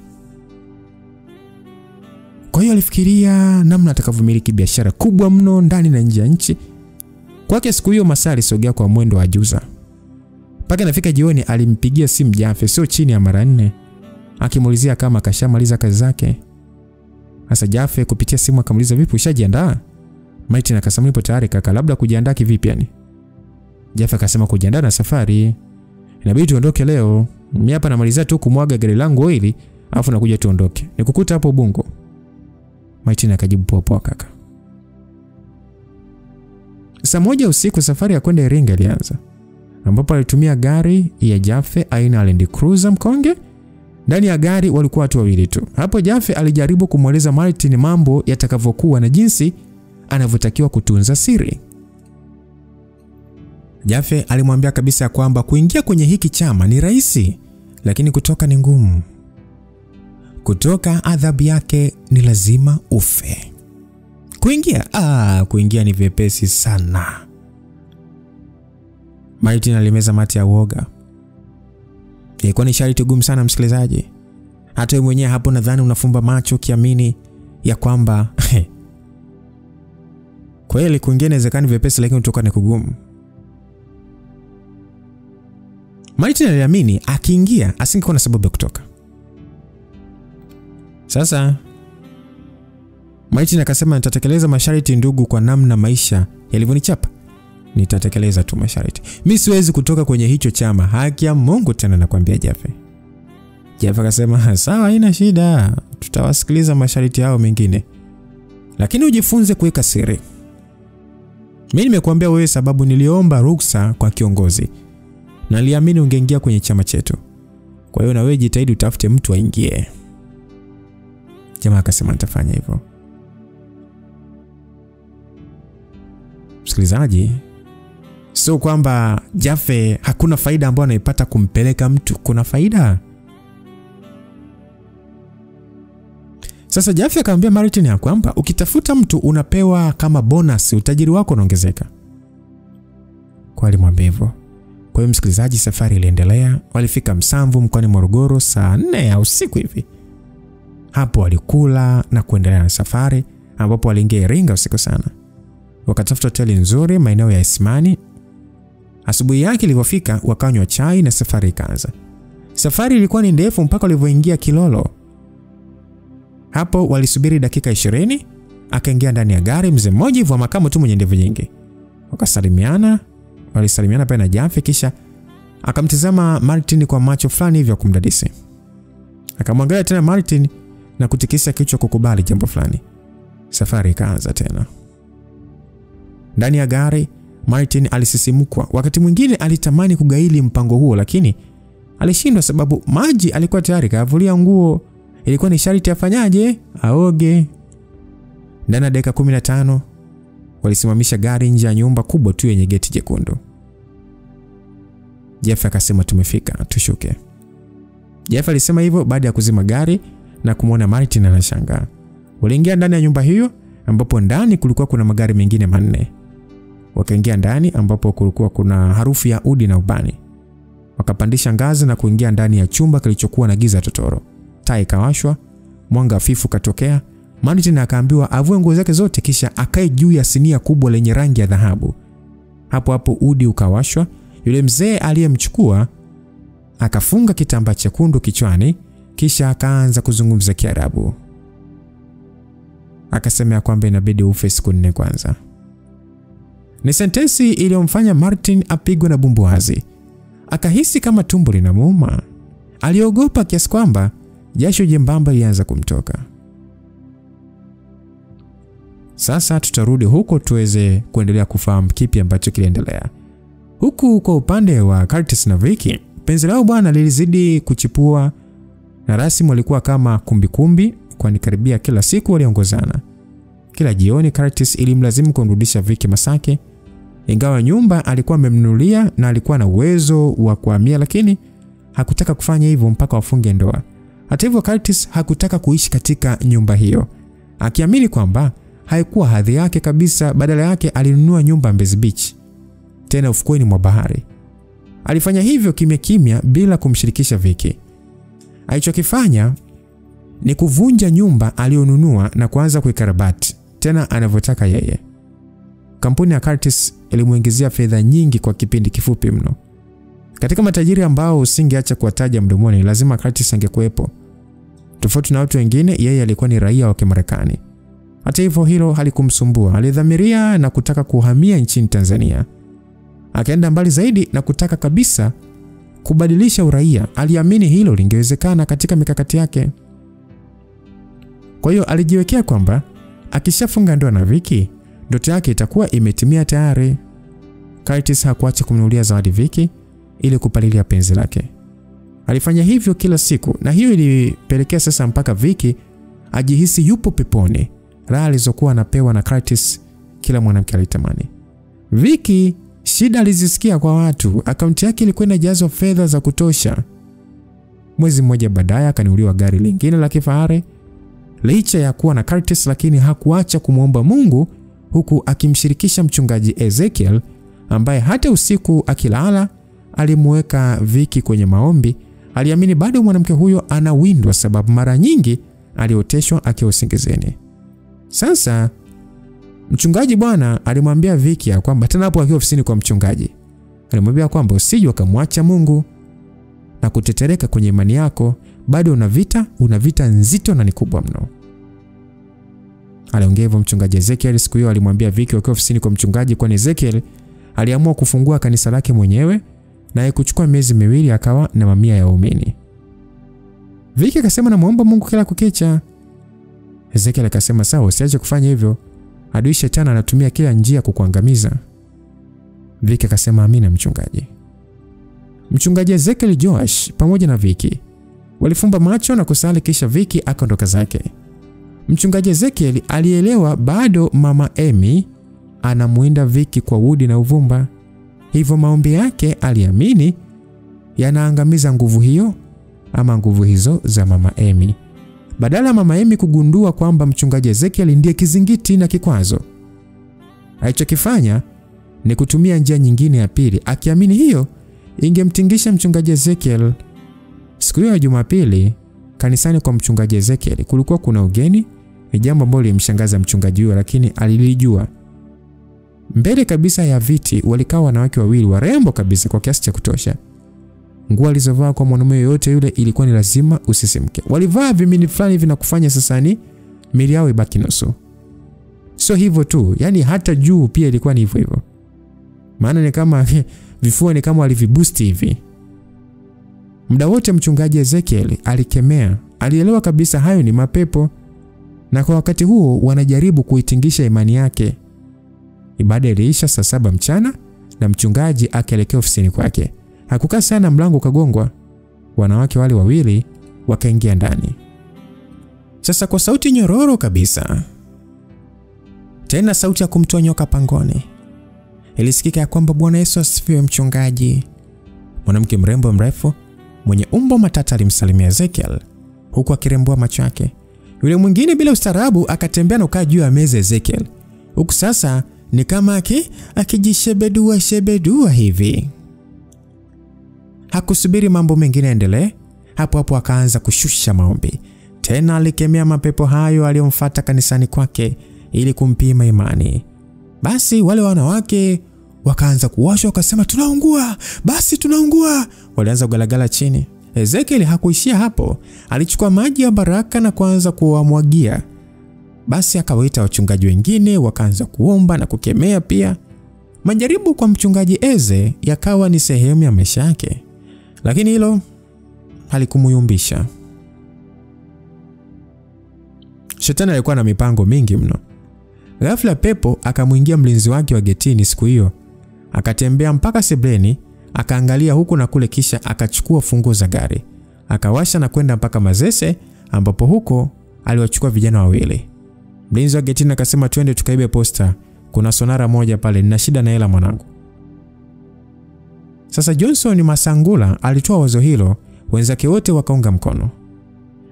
Kwa hiyo alifikiria namna atakavyomiliki biashara kubwa mno ndani na nje ya nchi. Kwake siku hiyo masaa alisogea kwa mwendo wa juza. Paka nafika jioni alimpigia simu Jaffe sio chini ya mara 4, akimuulizia kama kashamaliza kazi zake. Sasa Jaffe kupitia simu akamuuliza, "Vipi, ushajiandaa?" Martin akasema, "Nipo tayari kaka, labda kujiandaa kivipi yani?" Jeff akasema kujiandaa na safari. Inabidi tuondoke leo. Mimi hapa namalizia tu kumwaga gari langu oili, alafu nakuja tuondoke. Nikukuta hapo Ubungo. Martin akajibu poa kaka. Saa 1 usiku safari ya kwenda Iringa ilianza, ambapo alitumia gari ya Jaffe aina ya Land Cruiser mkonge. Ndani ya gari walikuwa watu wawili tu. Hapo Jaffe alijaribu kumweleza Martin mambo yatakavyokuwa na jinsi anavyotakiwa kutunza siri. Jaffe alimwambia kabisa kwamba kuingia kwenye hiki chama ni rahisi, lakini kutoka ni ngumu. Kutoka adhabu yake ni lazima ufe. Kuingia ni vyepesi sana. Martin alimeza mate ya uoga. Ilikuwa ni sharti gumu sana msikilizaji. Hata wewe mwenyewe hapo nadhani unafumba macho kiamini ya kwamba kweli kuingia inawezekana vyepesi, lakini kutoka ni kugumu. Martin aliamini akiingia asingekuwa na sababu ya kutoka. Sasa Martin akasema nitatekeleza masharti ndugu, kwa namna maisha yalivyonichapa. Nitatekeleza tu masharti. Mimi siwezi kutoka kwenye hicho chama. Haki ya Mungu tena nakwambia Jaffe. Jaffe akasema sawa, haina shida. Tutawasikiliza masharti yao mengine. Lakini ujifunze kuweka siri. Mimi nimekuambia wewe sababu niliomba ruksa kwa kiongozi. Na niliamini ungeingia kwenye chama chetu. Kwa hiyo na wewe jitahidi utafute mtu aingie. Jamaa akasema nitafanya hivyo. Msikilizaji, sio kwamba Jaffe hakuna faida ambayo anaipata kumpeleka mtu, kuna faida. Sasa Jaffe akamwambia Martin ya kwamba ukitafuta mtu unapewa kama bonus, utajiri wako unaongezeka. Kwa alimwambia hivyo. Kwa hiyo msikilizaji, safari iliendelea. Walifika Msamvu mkoani Morogoro saa 4 ya usiku hivi. Hapo walikula na kuendelea na safari, ambapo waliingia Iringa usiku sana. Wakatafuta hoteli nzuri maeneo ya Isimani. Asubuhi yake ilipofika wakanywa chai na safari ikaanza. Safari ilikuwa ni ndefu mpaka walivyoingia Kilolo. Hapo walisubiri dakika 20, akaingia ndani ya gari mzee mmoja hivi wa makamo tu mwenye ndevu nyingi. Walisalimiana pale na Jaffe, kisha akamtazama Martin kwa macho fulani hivi ya kumdadisi. Akamwangalia tena Martin na kutikisa kichwa kukubali jambo fulani. Safari ikaanza tena. Ndani ya gari Martin alisisimkwa. Wakati mwingine alitamani kugaili mpango huo, lakini alishindwa sababu maji alikuwa tayari kavulia nguo. Ilikuwa ni sharti afanyaje? Aoge. Ndani ya dakika 15 walisimamisha gari nje ya nyumba kubwa tu yenye geti jekundu. Jeff akasema tumefika, tushuke. Jeff alisema hivyo baada ya kuzima gari na kumwona Martin anashangaa. Waliingia ndani ya nyumba hiyo ambapo ndani kulikuwa kuna magari mengine 4. Wakaingia ndani ambapo kulikuwa kuna harufu ya udi na ubani. Wakapandisha ngazi na kuingia ndani ya chumba kilichokuwa na giza totoro. Taa ikawashwa, mwanga hafifu katokea. Martin akaambiwa avue nguo zake zote kisha akae juu ya sinia kubwa lenye rangi ya dhahabu. Hapo hapo udi ukawashwa. Yule mzee aliyemchukua akafunga kitambaa chekundu kichwani kisha akaanza kuzungumza Kiarabu. Akasema kwamba inabidi ufe siku 4 kwanza. Ni sentensi iliyomfanya Martin apigwe na bumbuazi. Akahisi kama tumbo linamuuma. Aliogopa kiasi kwamba jasho jembamba lianza kumtoka. Sasa tutarudi huko tuweze kuendelea kufahamu kipi ambacho kiliendelea. Huku kwa upande wa Curtis na Vicky, penzi lao bwana lilizidi kuchipua na rasmi walikuwa kama kumbikumbi, kwani karibia kila siku waliongozana. Kila jioni Curtis ilimlazimu kumrudisha Vicky Masaki. Ingawa nyumba alikuwa amemnunulia na alikuwa na uwezo wa kuhamia, lakini hakutaka kufanya hivyo mpaka wafunge ndoa. Hata hivyo Curtis hakutaka kuishi katika nyumba hiyo, akiamini kwamba haikuwa hadhi yake kabisa. Badala yake alinunua nyumba Mbezi Beach, tena ufukweni mwa bahari. Alifanya hivyo kimya kimya bila kumshirikisha Vicky. Alichokifanya ni kuvunja nyumba aliyonunua na kuanza kuikarabati tena anavyotaka yeye. Kampuni ya Curtis ilimuingizia fedha nyingi kwa kipindi kifupi mno. Katika matajiri ambao usingeacha kuwataja mdomoni, lazima Curtis angekuepo. Tofauti na watu wengine, yeye alikuwa ni raia wa Kimarekani. Hata hivyo hilo halikumsumbua. Alidhamiria na kutaka kuhamia nchini Tanzania. Akaenda mbali zaidi na kutaka kabisa kubadilisha uraia. Aliamini hilo lingewezekana katika mikakati yake. Kwa hiyo alijiwekea kwamba akishafunga ndoa na Vicky, ndoto yake itakuwa imetimia tayari. Curtis hakuacha kumnunulia zawadi Vicky ili kupalilia penzi lake. Alifanya hivyo kila siku, na hiyo ilipelekea sasa mpaka Vicky ajihisi yupo peponi. Raha alizokuwa anapewa na Curtis kila mwanamke alitamani. Vicky shida alizisikia kwa watu. Akaunti yake ilikuwa inajazwa fedha za kutosha. Mwezi mmoja baadaye akanunuliwa gari lingine la kifahari. Licha ya kuwa na Curtis, lakini hakuacha kumwomba Mungu, huku akimshirikisha mchungaji Ezekiel ambaye hata usiku akilala alimweka Vicky kwenye maombi. Aliamini bado mwanamke huyo anawindwa, sababu mara nyingi alioteshwa akiwa usingizini. Sasa mchungaji bwana alimwambia Vicky kwamba tena hapo akiwa ofisini kwa mchungaji, alimwambia kwamba usije ukamwacha Mungu na kutetereka kwenye imani yako, bado una vita nzito na ni kubwa mno. Aliongea hivyo mchungaji Ezekiel siku hiyo. Alimwambia Vicky akiwa ofisini kwa mchungaji, kwani Ezekiel aliamua kufungua kanisa lake mwenyewe na kuchukua miezi miwili akawa na mamia ya waumini. Vicky akasema namuomba Mungu kila kukicha. Ezekiel akasema sawa, usiache kufanya hivyo. Adui shetani anatumia kila njia kukuangamiza. Vicky akasema amina mchungaji. Mchungaji Ezekiel Joash pamoja na Vicky walifumba macho na kusali, kisha Vicky akaondoka zake. Mchungaji Ezekiel alielewa bado mama Amy anamuinda Vicky kwa udi na uvumba. Hivyo maombi yake aliamini yanaangamiza nguvu hiyo ama nguvu hizo za mama Amy. Badala mama Amy kugundua kwamba mchungaji Ezekiel ndiye kizingiti na kikwazo, alichokifanya ni kutumia njia nyingine ya pili, akiamini hiyo ingemtingisha mchungaji Ezekiel. Siku ya Jumapili kanisani kwa mchungaji Ezekiel kulikuwa kuna ugeni, ni jambo ambalo lilimshangaza mchungaji huyo, lakini alilijua. Mbele kabisa ya viti walikaa wanawake wawili warembo kabisa kwa kiasi cha kutosha. Nguo alizovaa kwa mwanamume yote yule ilikuwa ni lazima usisimke. Walivaa vimini fulani vinakufanya sasa ni mili yao ibaki nusu. Sio hivyo tu, yani hata juu pia ilikuwa ni hivyo hivyo. Maana ni kama vifua ni kama waliviboost hivi. Muda wote mchungaji Ezekiel alikemea, alielewa kabisa hayo ni mapepo, na kwa wakati huo wanajaribu kuitingisha imani yake. Ibada iliisha saa 7 mchana na mchungaji akaelekea ofisini kwake. Hakukaa sana, mlango ukagongwa. Wanawake wale wawili wakaingia ndani. Sasa kwa sauti nyororo kabisa, tena sauti ya kumtoa nyoka pangoni, ilisikika ya kwamba Bwana Yesu asifiwe mchungaji. Mwanamke mrembo mrefu mwenye umbo matata alimsalimia Ezekiel huku akirembua macho yake. Yule mwingine bila ustaarabu akatembea na kukaa juu ya meza Ezekiel, huku sasa ni kama akijishebedua hivi. Hakusubiri mambo mengine endelee, hapo hapo akaanza kushusha maombi. Tena alikemea mapepo hayo aliyomfuata kanisani kwake ili kumpima imani. Basi wale wanawake wakaanza kuwashwa, wakasema tunaungua, basi tunaungua. Walianza kugalagala chini. Ezekiel hakuishia hapo, alichukua maji ya baraka na kuanza kuwamwagia. Basi akawaita wachungaji wengine, wakaanza kuomba na kukemea pia. Majaribu kwa mchungaji Eze yakawa ni sehemu ya maisha yake, lakini hilo halikumuyumbisha. Shetani alikuwa na mipango mingi mno. Ghafla pepo akamuingia mlinzi wake wa getini siku hiyo. Akatembea mpaka sebleni, akaangalia huku na kule, kisha akachukua funguo za gari, akawasha na kwenda mpaka Mazese, ambapo huko aliwachukua vijana wawili. Mlinzi wa getini akasema twende tukaibe posta, kuna sonara moja pale, nina shida na hela mwanangu. Sasa Johnson Masangula alitoa wazo hilo, wenzake wote wakaunga mkono.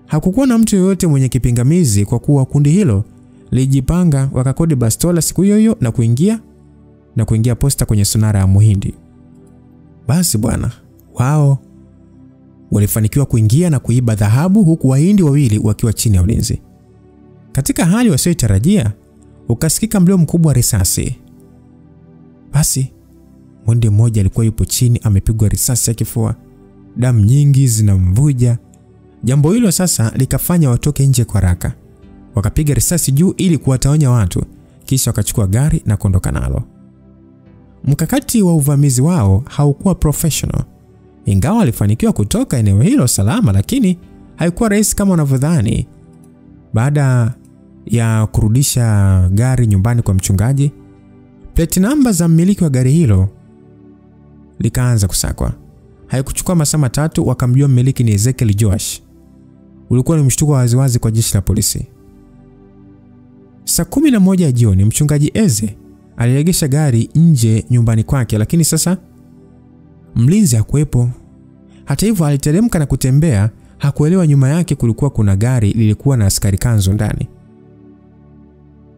Hakukuwa na mtu yoyote mwenye kipingamizi kwa kuwa kundi hilo lijipanga, wakakodi bastola siku hiyo na kuingia posta kwenye sonara ya Muhindi. Basi bwana, wao walifanikiwa kuingia na kuiba dhahabu, huku Wahindi wawili wakiwa chini ya ulinzi. Katika hali wasiotarajia, ukasikika mlio mkubwa wa risasi. Basi Muhindi mmoja alikuwa yupo chini amepigwa risasi ya kifua, damu nyingi zinamvuja. Jambo hilo sasa likafanya watoke nje kwa haraka. Wakapiga risasi juu ili kuwatawanya watu, kisha wakachukua gari na kuondoka nalo. Mkakati wa uvamizi wao haukuwa professional. Ingawa walifanikiwa kutoka eneo hilo salama, lakini haikuwa rahisi kama wanavyodhani. Baada ya kurudisha gari nyumbani kwa mchungaji, plate number za mmiliki wa gari hilo likaanza kusakwa. Haikuchukua masaa matatu wakamjua mmiliki ni Ezekiel Joash. Ulikuwa ni mshtuko waziwazi kwa jeshi la polisi. Saa 11 jioni mchungaji Eze aliegesha gari nje nyumbani kwake, lakini sasa mlinzi hakuwepo. Hata hivyo aliteremka na kutembea. Hakuelewa nyuma yake kulikuwa kuna gari lilikuwa na askari kanzo ndani.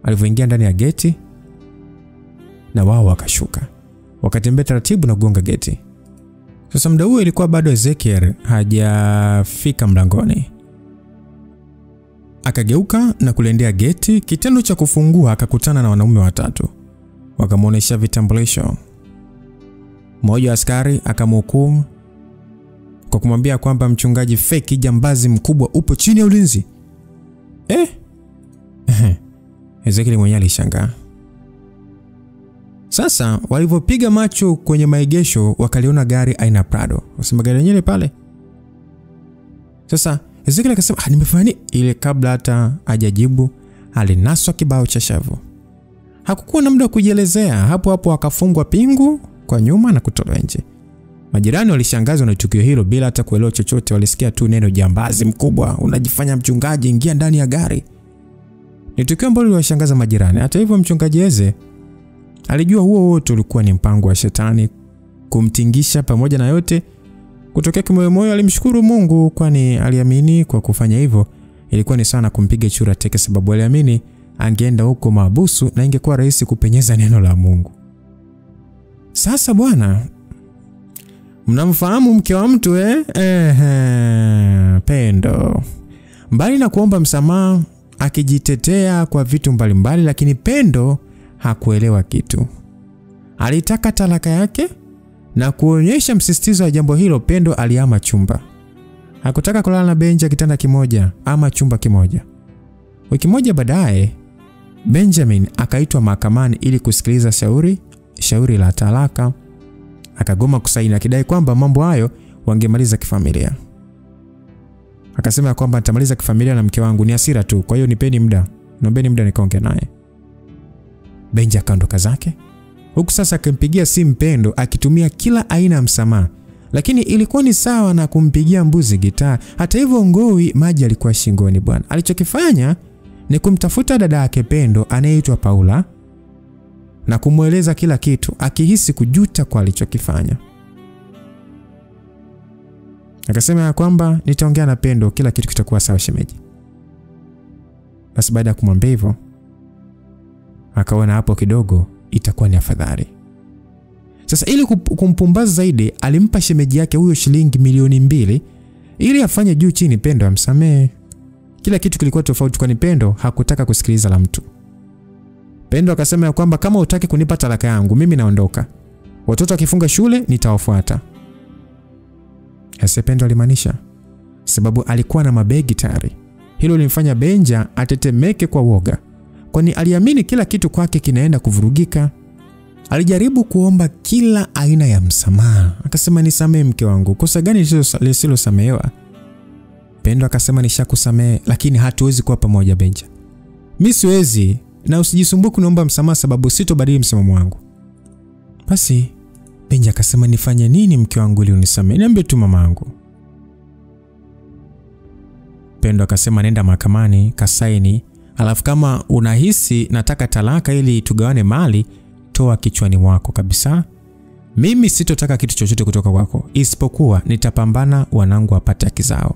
Alivyoingia ndani ya geti na wao wakashuka. Wakatembea taratibu na kugonga geti. Sasa muda huo ilikuwa bado Ezekiel hajafika mlangoni. Akageuka na kuliendea geti. Kitendo cha kufungua akakutana na wanaume watatu. Wakamuonesha vitambulisho. Mmoja wa askari akamhukumu kwa kumwambia kwamba mchungaji fake jambazi mkubwa upo chini ya ulinzi. Ezekiel mwenyewe alishangaa. Sasa walivyopiga macho kwenye maegesho wakaliona gari aina Prado. Wasema gari yenyewe pale. Sasa Ezekiel akasema nimefanya nini? Ile kabla hata hajajibu alinaswa kibao cha shavu. Hakukuwa na muda wa kujielezea. Hapo hapo akafungwa pingu kwa nyuma na kutolewa nje. Majirani walishangazwa na tukio hilo bila hata kuelewa chochote. Walisikia tu neno jambazi mkubwa, unajifanya mchungaji, ingia ndani ya gari. Ni tukio ambalo liliwashangaza majirani. Hata hivyo mchungaji Eze alijua huo wote ulikuwa ni mpango wa shetani kumtingisha. Pamoja na yote, kutokea kimoyomoyo alimshukuru Mungu, kwani aliamini kwa kufanya hivyo ilikuwa ni sana kumpiga chura teke, sababu aliamini angeenda huko mahabusu na ingekuwa rahisi kupenyeza neno la Mungu. Sasa bwana, mnamfahamu mke wa mtu Pendo. Mbali na kuomba msamaha akijitetea kwa vitu mbalimbali, lakini Pendo hakuelewa kitu. Alitaka talaka yake, na kuonyesha msisitizo wa jambo hilo Pendo alihama chumba. Hakutaka kulala na Benja kitanda kimoja ama chumba kimoja. Wiki moja baadaye Benjamin akaitwa mahakamani ili kusikiliza shauri la talaka. Akagoma kusaini akidai kwamba mambo hayo wangemaliza kifamilia. Akasema kwamba nitamaliza kifamilia na mke wangu, ni hasira tu, kwa hiyo nipeni muda. Naombeni muda nikaongee naye. Benja akaondoka zake. Huku sasa akimpigia simu Pendo akitumia kila aina ya msamaha, lakini ilikuwa ni sawa na kumpigia mbuzi gitaa. Hata hivyo ngoi maji alikuwa shingoni bwana. Alichokifanya ni kumtafuta dada yake Pendo anayeitwa Paula na kumueleza kila kitu, akihisi kujuta kwa alichokifanya. Akasema kwamba nitaongea na Pendo, kila kitu kitakuwa sawa shemeji. Basi baada ya kumwambia hivyo, akaona hapo kidogo itakuwa ni afadhali. Sasa ili kumpumbaza zaidi, alimpa shemeji yake huyo shilingi milioni 2 ili afanye juu chini Pendo amsamehe. Kila kitu kilikuwa tofauti, kwani Pendo hakutaka kusikiliza la mtu. Pendo akasema kwamba kama hutaki kunipa talaka yangu mimi naondoka. Watoto wakifunga shule nitawafuata. Hasa Pendo alimaanisha, sababu alikuwa na mabegi tayari. Hilo lilimfanya Benja atetemeke kwa woga, kwani aliamini kila kitu kwake kinaenda kuvurugika. Alijaribu kuomba kila aina ya msamaha. Akasema nisamehe mke wangu, kosa gani lisilosamehewa? Pendo akasema nishakusamehe, lakini hatuwezi kuwa pamoja Benja. Mimi siwezi, na usijisumbue kuniomba msamaha sababu sitobadili msimamo wangu. Basi Benja akasema nifanye nini mke wangu ili unisamehe? Niambie tu mamangu. Pendo akasema nenda mahakamani kasaini, alafu kama unahisi nataka talaka ili tugawane mali, toa kichwani mwako kabisa. Mimi sitotaka kitu chochote kutoka kwako, isipokuwa nitapambana wanangu wapate haki zao.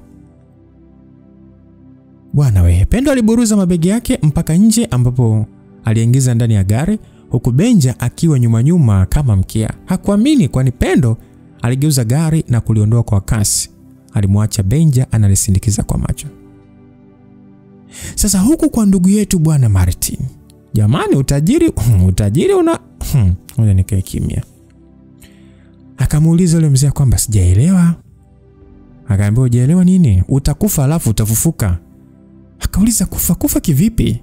Bwana wewe. Pendo aliburuza mabegi yake mpaka nje, ambapo aliingiza ndani ya gari, huku Benja akiwa nyuma kama mkia. Hakuamini, kwani Pendo aligeuza gari na kuliondoa kwa kasi. Alimwacha Benja analisindikiza kwa macho. Sasa huku kwa ndugu yetu bwana Martin, jamani, utajiri una ngoja nikae kimya. Akamuuliza yule mzee kwamba sijaelewa. Akaambia hujaelewa nini? Utakufa alafu utafufuka. Akauliza kufa kivipi?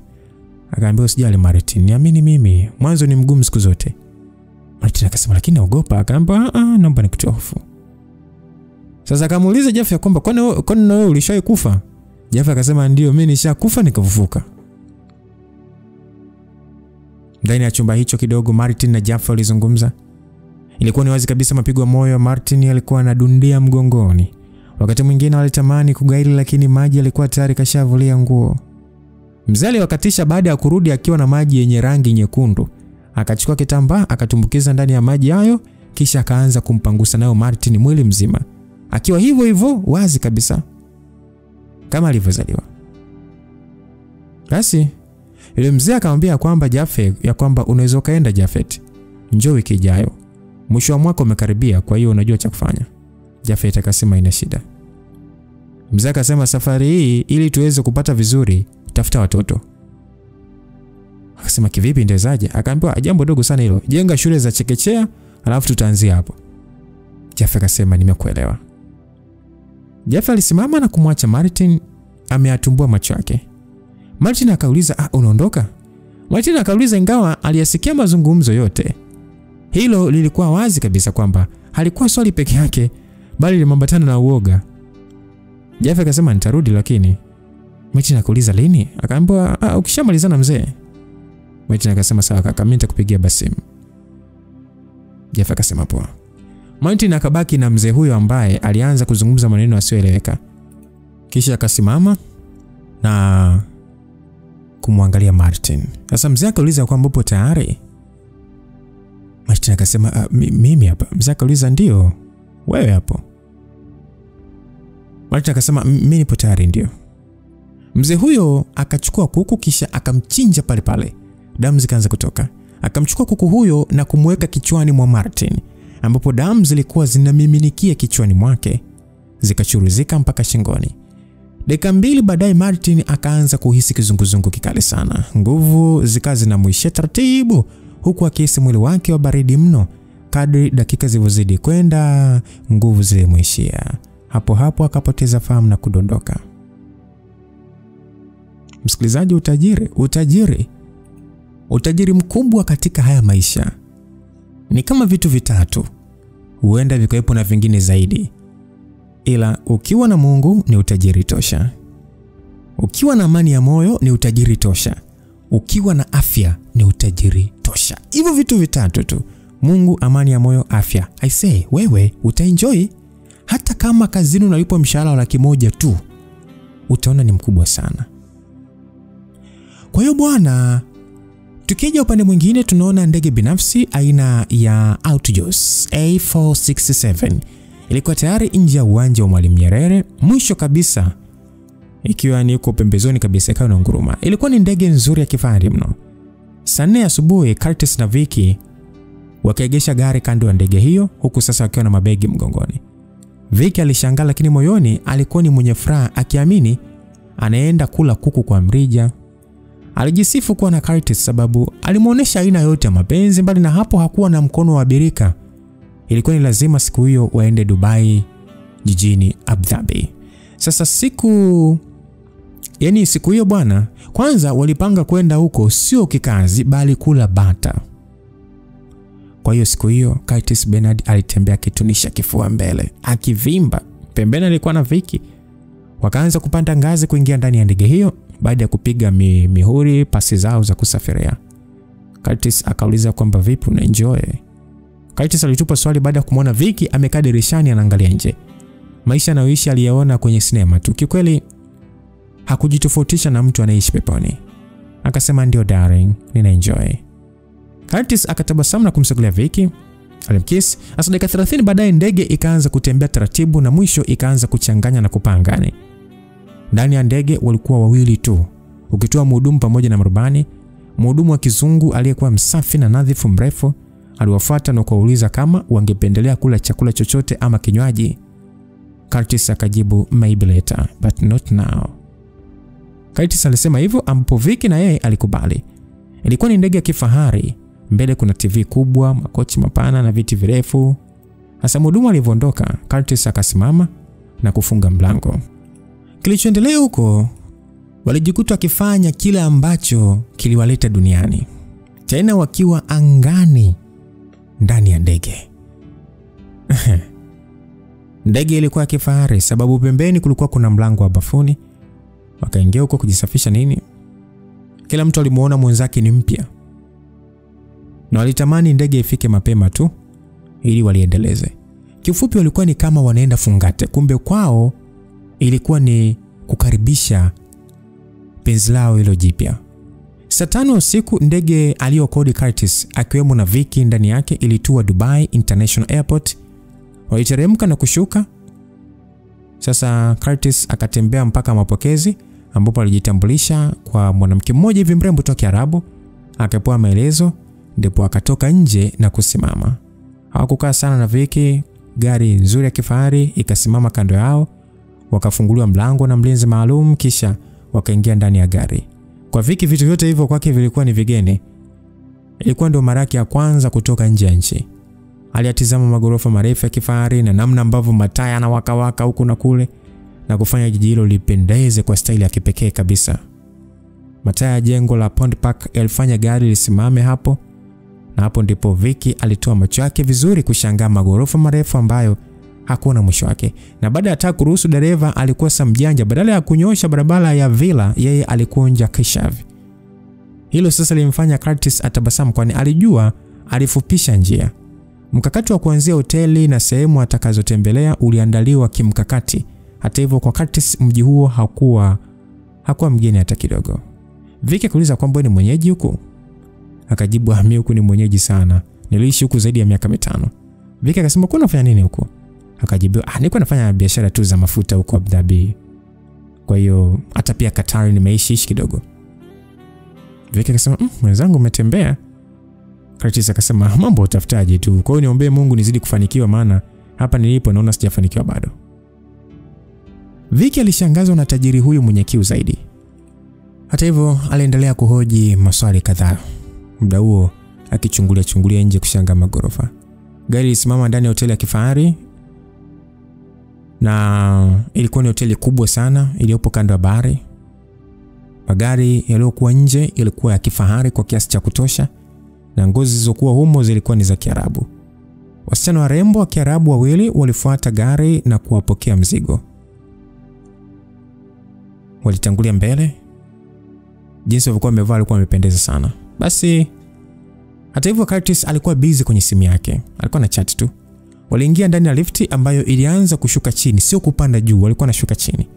Akaambia usijali Martin, niamini mimi, mwanzo ni mgumu siku zote. Martin akasema lakini naogopa. Akaamba naomba nikutoe hofu. Sasa akamuuliza Jaffe kwamba kwani na wewe ulishawahi kufa? Jaffe akasema ndio, mimi nishakufa nikafufuka. Ndani ya chumba hicho kidogo Martin na Jaffe walizungumza. Ilikuwa ni wazi kabisa mapigo ya moyo Martin yalikuwa yanadundia mgongoni. Wakati mwingine alitamani kugaili, lakini maji yalikuwa tayari kashavulia nguo. Mzee aliwakatisha baada ya kurudi akiwa na maji yenye rangi nyekundu. Akachukua kitambaa akatumbukiza ndani ya maji hayo, kisha akaanza kumpangusa nayo Martin mwili mzima, akiwa hivyo hivyo wazi kabisa kama alivyozaliwa. Basi yule mzee akamwambia kwamba Jaffe ya kwamba unaweza kaenda Jafet, njoo wiki ijayo. Mwisho wa mwaka umekaribia, kwa hiyo unajua cha kufanya. Jafet akasema ina shida. Mzee akasema safari hii ili tuweze kupata vizuri, tafuta watoto. Akasema kivipi ndezaje? Akaambiwa jambo dogo sana hilo. Jenga shule za chekechea, alafu tutaanzia hapo. Jaffe akasema nimekuelewa. Jaffe alisimama na kumwacha Martin ameatumbua macho yake. Martin akauliza unaondoka? Martin akauliza ingawa aliyasikia mazungumzo yote. Hilo lilikuwa wazi kabisa kwamba halikuwa swali peke yake, bali limambatana na uoga. Jaffe akasema nitarudi lakini. Martin akauliza lini? Akaambiwa ukishamalizana mzee. Martin akasema sawa kaka, mimi nitakupigia basi. Jaffe akasema poa. Martin akabaki na mzee huyo ambaye alianza kuzungumza maneno yasiyoeleweka. Kisha akasimama na kumwangalia Martin. Sasa mzee akauliza kwamba upo tayari? Martin akasema mimi hapa. Mzee akauliza ndio, wewe hapo? Martin akasema mimi nipo tayari ndio. Mzee huyo akachukua kuku kisha akamchinja pale pale. Damu zikaanza kutoka. Akamchukua kuku huyo na kumweka kichwani mwa Martin, ambapo damu zilikuwa zinamiminikia kichwani mwake, zikachuruzika mpaka shingoni. Dakika 2 baadaye Martin akaanza kuhisi kizunguzungu kikali sana. Nguvu zikawa zinamwishia taratibu, huku akihisi mwili wake wa baridi mno. Kadri dakika zilizozidi kwenda, nguvu zilimwishia. Hapo hapo akapoteza fahamu na kudondoka. Msikilizaji, utajiri mkubwa katika haya maisha ni kama vitu vitatu, huenda vikawepo na vingine zaidi. Ila ukiwa na Mungu ni utajiri tosha. Ukiwa na amani ya moyo ni utajiri tosha. Ukiwa na afya ni utajiri tosha. Hivyo vitu vitatu tu, Mungu, amani ya moyo, afya. I say wewe utaenjoy. Hata kama kazini unalipwa mshahara wa $100 tu, utaona ni mkubwa sana. Kwa hiyo bwana, tukija upande mwingine tunaona ndege binafsi aina ya Altjos A467 ilikuwa tayari nje ya uwanja wa Mwalimu Nyerere, mwisho kabisa ikiwa ni uko pembezoni kabisa ikawa inanguruma. Ilikuwa ni ndege nzuri ya kifahari mno. Saa 4 asubuhi Curtis na Vicky wakaegesha gari kando ya ndege hiyo, huku sasa wakiwa na mabegi mgongoni. Vicky alishangaa, lakini moyoni alikuwa ni mwenye furaha, akiamini anaenda kula kuku kwa mrija. Alijisifu kuwa na Curtis sababu alimuonesha aina yote ya mapenzi. Mbali na hapo hakuwa na mkono wa birika. Ilikuwa ni lazima siku hiyo waende Dubai, jijini Abu Dhabi. Sasa siku hiyo bwana, kwanza walipanga kwenda huko sio kikazi bali kula bata. Kwa hiyo siku hiyo Curtis Bernard alitembea kitunisha kifua mbele, akivimba. Pembeni alikuwa na Vicky. Wakaanza kupanda ngazi kuingia ndani ya ndege hiyo baada ya kupiga mihuri pasi zao za kusafiria. Curtis akauliza kwamba vipi, unaenjoy? Curtis alitupa swali baada ya kumuona Vicky amekaa dirishani anaangalia nje. Maisha anayoishi aliyaona kwenye sinema tu. Kikweli hakujitofautisha na mtu anaishi peponi. Akasema ndio darling, ninaenjoy. Curtis akatabasamu na kumsogelea Vicky, alimkiss. Hasa dakika 30 baadaye ndege ikaanza kutembea taratibu na mwisho ikaanza kuchanganya na kupangana. Ndani ya ndege walikuwa wawili tu, ukitoa mhudumu pamoja na marubani. Mhudumu wa kizungu aliyekuwa msafi na nadhifu mrefu aliwafuata na kuuliza kama wangependelea kula chakula chochote ama kinywaji. Curtis akajibu maybe later but not now. Curtis alisema hivyo ambapo Vicky na yeye alikubali. Ilikuwa ni ndege ya kifahari, mbele kuna TV kubwa, makochi mapana na viti virefu. Hasa mhudumu alivyoondoka, Curtis akasimama na kufunga mlango. Kilichoendelea huko, walijikuta wakifanya kile ambacho kiliwaleta duniani. Tena wakiwa angani. ndani ya ndege. Ndege ilikuwa ya kifahari sababu pembeni kulikuwa kuna mlango wa bafuni. Wakaingia huko kujisafisha nini. Kila mtu alimuona mwenzake ni mpya. Na walitamani ndege ifike mapema tu ili waliendeleze. Kiufupi walikuwa ni kama wanaenda fungate, kumbe kwao ilikuwa ni kukaribisha penzi lao hilo jipya. Saa 5 usiku ndege aliyokodi Curtis akiwemo na Vicky ndani yake ilitua Dubai International Airport. Waliteremka na kushuka. Sasa Curtis akatembea mpaka mapokezi ambapo alijitambulisha kwa mwanamke mmoja hivi mrembo toka Kiarabu, akapewa maelezo, ndipo akatoka nje na kusimama. Hawakukaa sana na Vicky. Gari nzuri ya kifahari ikasimama kando yao. Wakafunguliwa mlango na mlinzi maalum, kisha wakaingia ndani ya gari. Kwa Vicky vitu vyote hivyo kwake vilikuwa ni vigeni. Ilikuwa ndio mara yake ya kwanza kutoka nje ya nchi. Aliyatizama magorofa marefu ya kifahari na namna ambavyo mataa yanawaka huku na kule na kufanya jiji hilo lipendeze kwa staili ya kipekee kabisa. Mataa ya jengo la Pond Park yalifanya gari lisimame hapo, na hapo ndipo Vicky alitoa macho yake vizuri kushangaa magorofa marefu ambayo hakuna mwisho wake. Na baada ya hata kuruhusu dereva alikuwa samjanja, badala ya kunyosha barabara ya villa yeye alikunja kishavi. Hilo sasa limfanya Curtis atabasamu, kwani alijua alifupisha njia. Mkakati wa kuanzia hoteli na sehemu atakazotembelea uliandaliwa kimkakati. Hata hivyo kwa Curtis mji huo hakuwa mgeni hata kidogo. Vicky kuuliza kwamba ni mwenyeji huko. Akajibu, mimi huko ni mwenyeji sana. Niliishi huko zaidi ya miaka 5. Vicky akasema, "Kwa unafanya nini huko?" Akajibu, nilikuwa nafanya biashara tu za mafuta huko Abu Dhabi. Kwa hiyo hata pia Qatar nimeishi kidogo. Vicky akasema, "Mwenzangu umetembea?" Curtis akasema, "Mambo utafutaje tu. Kwa hiyo niombe Mungu nizidi kufanikiwa, maana hapa nilipo naona sijafanikiwa bado." Vicky alishangazwa na tajiri huyu mwenye kiu zaidi. Hata hivyo aliendelea kuhoji maswali kadhaa. Muda huo akichungulia nje kushangaa magorofa. Gari lisimama ndani ya hoteli ya kifahari, na ilikuwa ni hoteli kubwa sana iliyopo kando ya bahari. Magari yaliyokuwa nje yalikuwa ya kifahari kwa kiasi cha kutosha, na ngozi zilizokuwa humo zilikuwa ni za Kiarabu. Wasichana warembo wa Kiarabu wawili walifuata gari na kuwapokea mzigo. Walitangulia mbele. Jinsi walivyokuwa wamevaa walikuwa wamependeza sana. Basi hata hivyo Curtis alikuwa busy kwenye simu yake. Alikuwa na chat tu. Waliingia ndani ya lifti ambayo ilianza kushuka chini, sio kupanda juu, walikuwa wanashuka chini.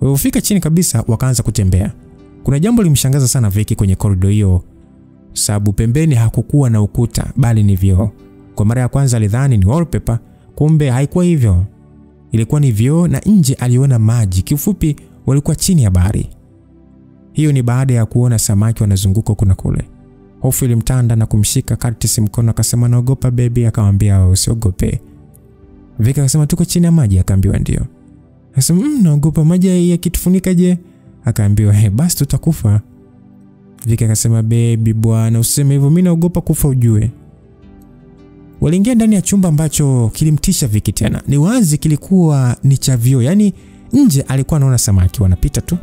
Walipofika chini kabisa wakaanza kutembea. Kuna jambo limshangaza sana Vicky kwenye corridor hiyo, sababu pembeni hakukuwa na ukuta bali ni vioo. Kwa mara ya kwanza alidhani ni wallpaper, kumbe haikuwa hivyo. Ilikuwa ni vioo na nje aliona maji. Kifupi walikuwa chini ya bahari. Hiyo ni baada ya kuona samaki wanazunguka kuna kule. Hofu ilimtanda na kumshika Curtis mkono, akasema, "Naogopa baby." Akamwambia, "Usiogope." Vicky akasema, "Tuko chini ya maji." Akaambiwa, "Ndio." Akasema, "Naogopa maji yakitufunika je?" Akaambiwa, "Basi tutakufa." Vicky akasema, "Baby bwana, useme hivyo, mimi naogopa kufa ujue." Waliingia ndani ya chumba ambacho kilimtisha Vicky tena. Ni wazi kilikuwa ni cha vioo, yani nje alikuwa anaona samaki wanapita tu.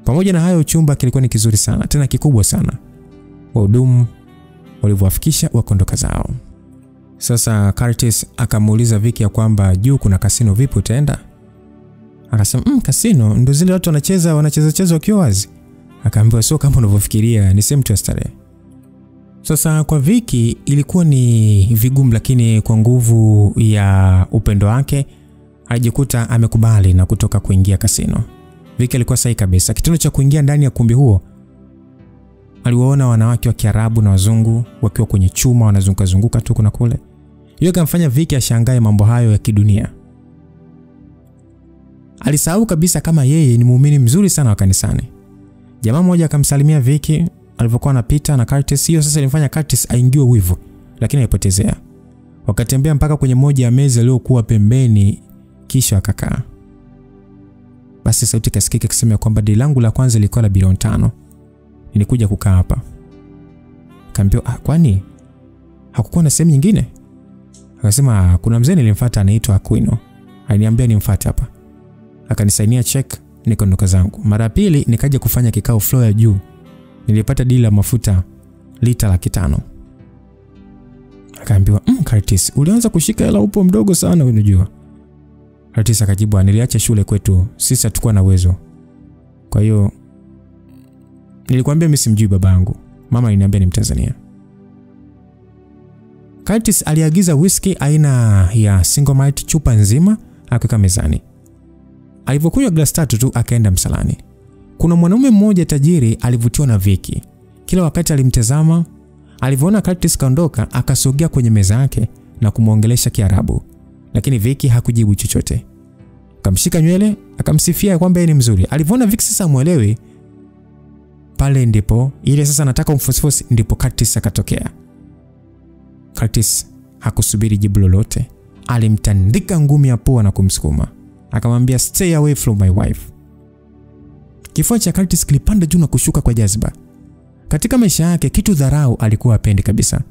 Pamoja na hayo chumba kilikuwa ni kizuri sana, tena kikubwa sana. Wahudumu walivyowafikisha wakondoka zao. Sasa Curtis akamuuliza Vicky ya kwamba juu kuna kasino, vipi utaenda? Akasema, kasino ndio zile watu wanacheza wakiwa wazi. Akaambiwa, "Sio kama unavyofikiria, ni sehemu tu ya starehe." Sasa kwa Vicky ilikuwa ni vigumu, lakini kwa nguvu ya upendo wake alijikuta amekubali na kutoka kuingia kasino. Vicky alikuwa sahi kabisa. Kitendo cha kuingia ndani ya kumbi huo, aliwaona wanawake wa Kiarabu na wazungu wakiwa kwenye chuma wanazunguka tu kuna kule. Hiyo ikamfanya Vicky ashangae mambo hayo ya kidunia. Alisahau kabisa kama yeye ni muumini mzuri sana wa kanisani. Jamaa mmoja akamsalimia Vicky alipokuwa anapita na Curtis. Hiyo sasa ilimfanya Curtis aingiwe wivu, lakini alipotezea. Wakatembea mpaka kwenye moja ya meza iliyokuwa pembeni, kisha akakaa. Basi sauti kasikika ikisema kwamba dili langu la kwanza lilikuwa la bilioni 5. Nilikuja kukaa hapa. Kaambia, "Kwani hakukuwa na sehemu nyingine?" Akasema, "Kuna mzee nilimfuata anaitwa Aquino. Aliniambia nimfuate hapa." Akanisainia check, nikaondoka zangu. Mara pili nikaja kufanya kikao floor ya juu. Nilipata dili la mafuta lita 500,000. Akaambiwa, Curtis, ulianza kushika hela upo mdogo sana unajua. Curtis akajibu, niliacha shule kwetu, sisi hatakuwa na uwezo. Kwa hiyo nilikwambia mimi simjui babangu. Mama aliniambia ni Mtanzania. Curtis aliagiza whisky aina ya single malt chupa nzima akaweka mezani. Alipokunywa glasi 3 tu akaenda msalani. Kuna mwanaume mmoja tajiri alivutiwa na Vicky. Kila wakati alimtazama. Alivyoona Curtis kaondoka, akasogea kwenye meza yake na kumuongelesha Kiarabu. Lakini Vicky hakujibu chochote. Akamshika nywele, akamsifia kwamba yeye ni mzuri. Alivyoona Vicky sasa muelewi, pale ndipo ile sasa anataka umfosfosi, ndipo Curtis akatokea. Curtis hakusubiri jibu lolote. Alimtandika ngumi ya pua na kumsukuma. Akamwambia, stay away from my wife. Kifua cha Curtis kilipanda juu na kushuka kwa jazba. Katika maisha yake kitu dharau alikuwa hapendi kabisa.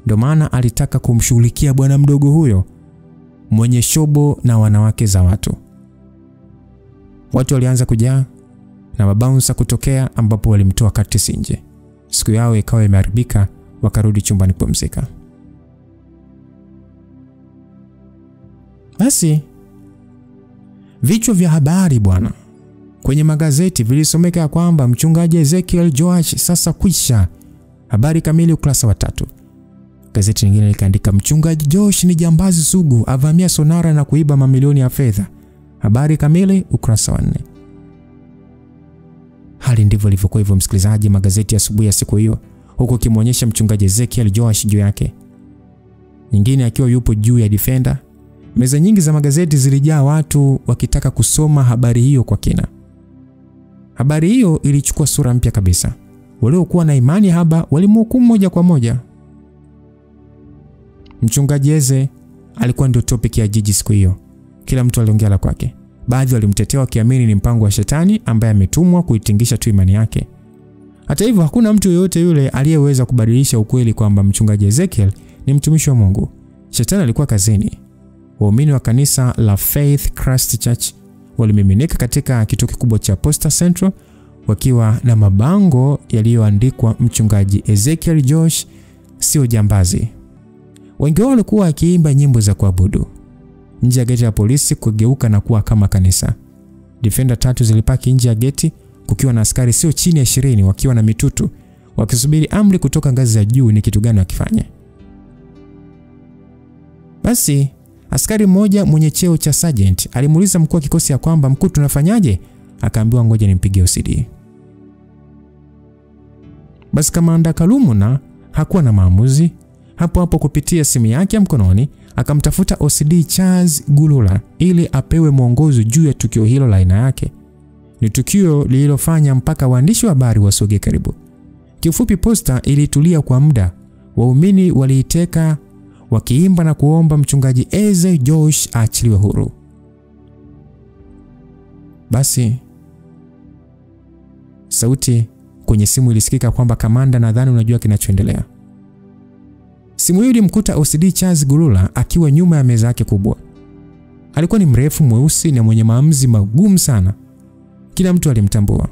Ndio maana alitaka kumshughulikia bwana mdogo huyo mwenye shobo na wanawake za watu. Watu walianza kujaa na mabouncer kutokea, ambapo walimtoa Curtis nje. Siku yao ikawa imeharibika, wakarudi chumbani kupumzika. Basi vichwa vya habari bwana kwenye magazeti vilisomeka kwamba mchungaji Ezekiel Joash sasa kwisha. Habari kamili ukurasa wa 3. Gazeti lingine likaandika, mchungaji Josh ni jambazi sugu, avamia sonara na kuiba mamilioni ya fedha. Habari kamili ukurasa wa 4. Hali ndivyo ilivyokuwa hivyo msikilizaji, magazeti asubuhi ya siku hiyo, huko kimuonyesha mchungaji Ezekiel Joash juu yake, nyingine akiwa yupo juu ya Defender. Meza nyingi za magazeti zilijaa watu wakitaka kusoma habari hiyo kwa kina. Habari hiyo ilichukua sura mpya kabisa. Waliokuwa na imani haba walimhukumu moja kwa moja. Mchungaji Eze alikuwa ndio topic ya jiji siku hiyo. Kila mtu aliongea la kwake. Baadhi walimtetea wakiamini ni mpango wa shetani ambaye ametumwa kuitingisha tu imani yake. Hata hivyo hakuna mtu yeyote yule aliyeweza kubadilisha ukweli kwamba mchungaji Ezekiel ni mtumishi wa Mungu. Shetani alikuwa kazini. Waumini wa kanisa la Faith Christ Church walimiminika katika kituo kikubwa cha Posta Central wakiwa na mabango yaliyoandikwa mchungaji Ezekiel Josh sio jambazi. Wengi wao walikuwa wakiimba nyimbo za kuabudu. Nje ya geti la polisi kugeuka na kuwa kama kanisa. Defender 3 zilipaki nje ya geti kukiwa na askari sio chini ya 20 wakiwa na mitutu wakisubiri amri kutoka ngazi za juu ni kitu gani wakifanye. Basi askari mmoja mwenye cheo cha sergeant alimuuliza mkuu wa kikosi ya kwamba mkuu tunafanyaje? Akaambiwa ngoja nimpigie OCD. Basi Kamanda Kalumuna hakuwa na maamuzi. Hapo kupitia simu yake ya mkononi akamtafuta OCD Charles Gulula ili apewe mwongozo juu ya tukio hilo la aina yake. Ni tukio lililofanya mpaka waandishi wa habari wasoge karibu. Kiufupi Posta ilitulia kwa muda. Waumini waliiteka wakiimba na kuomba mchungaji Eze Josh aachiliwe huru. Basi sauti kwenye simu ilisikika kwamba kamanda, nadhani unajua kinachoendelea. Simu hiyo ilimkuta OCD Charles Gulula akiwa nyuma ya meza yake kubwa. Alikuwa ni mrefu, mweusi na mwenye maamuzi magumu sana. Kila mtu alimtambua.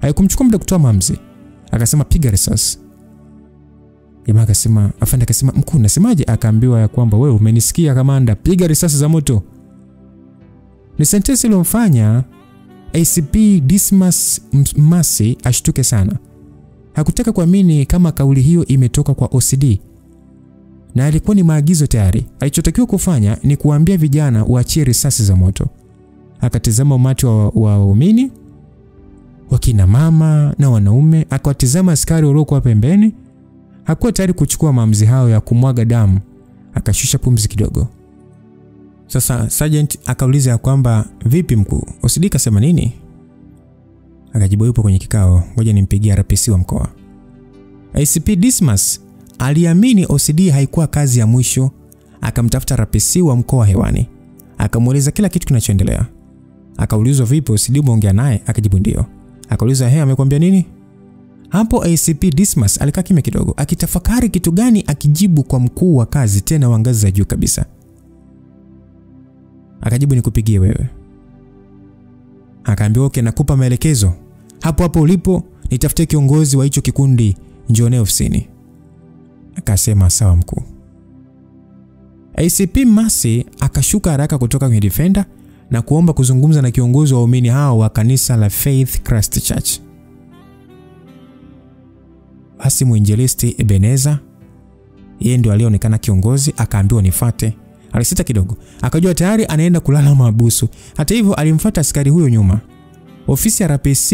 Haikumchukua muda kutoa maamuzi. Akasema piga risasi. Jamaa akasema, afande akasema, mkuu nasemaje? Akaambiwa ya kwamba wewe umenisikia kamanda, piga risasi za moto. Ni sentensi iliyomfanya ACP Dismas Masi ashtuke sana. Hakutaka kuamini kama kauli hiyo imetoka kwa OCD. Na alikuwa ni maagizo tayari. Alichotakiwa kufanya ni kuambia vijana waachie risasi za moto. Akatazama umati wa waumini, wakina mama na wanaume, akawatazama askari waliokuwa pembeni. Hakuwa tayari kuchukua maamuzi hayo ya kumwaga damu. Akashusha pumzi kidogo. Sasa sergeant akauliza ya kwamba vipi mkuu? OCD kasema nini? Akajibu yupo kwenye kikao, ngoja nimpigie RPC wa mkoa. ACP Dismas aliamini OCD haikuwa kazi ya mwisho, akamtafuta RPC wa mkoa hewani. Akamueleza kila kitu kinachoendelea. Akaulizwa vipi OCD umeongea naye? Akajibu ndio. Akaulizwa amekwambia nini? Hapo ACP Dismas alikaa kimya kidogo akitafakari kitu gani akijibu kwa mkuu wa kazi tena wa ngazi za juu kabisa. Akajibu nikupigie wewe. Akaambiwa okay, nakupa maelekezo. Hapo ulipo nitafutie kiongozi wa hicho kikundi, njoo ofisini. Akasema sawa mkuu. ACP Masi akashuka haraka kutoka kwenye Defender na kuomba kuzungumza na kiongozi wa waumini hao wa kanisa la Faith Christ Church. Basi mwinjilisti Ebeneza, yeye ndio alionekana kiongozi, akaambiwa nifuate. Alisita kidogo, akajua tayari anaenda kulala mahabusu. Hata hivyo alimfuata askari huyo nyuma. Ofisi ya RPC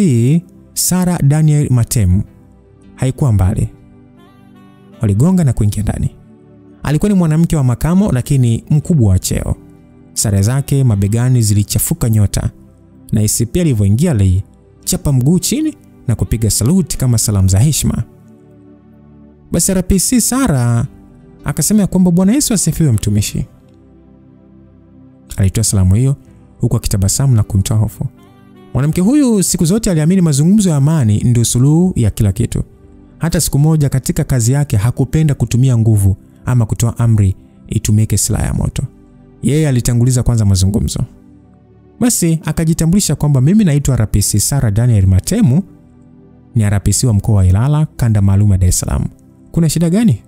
Sarah Daniel Matemu haikuwa mbali. Waligonga na kuingia ndani. Alikuwa ni mwanamke wa makamo lakini mkubwa wa cheo. Sare zake mabegani zilichafuka nyota. Na ACP alivyoingia alichapa mguu chini na kupiga salute kama salamu za heshima. Basi RPC Sarah akasema kwamba Bwana Yesu asifiwe mtumishi. Alitoa salamu hiyo huku akitabasamu na kumtoa hofu. Mwanamke huyu siku zote aliamini mazungumzo ya amani ndio suluhu ya kila kitu. Hata siku moja katika kazi yake hakupenda kutumia nguvu ama kutoa amri itumike silaha ya moto. Yeye alitanguliza kwanza mazungumzo. Basi akajitambulisha kwamba mimi naitwa RPC Sarah Daniel Matemu, ni RPC wa mkoa wa Ilala, kanda maalum ya Dar es Salaam. Kuna shida gani?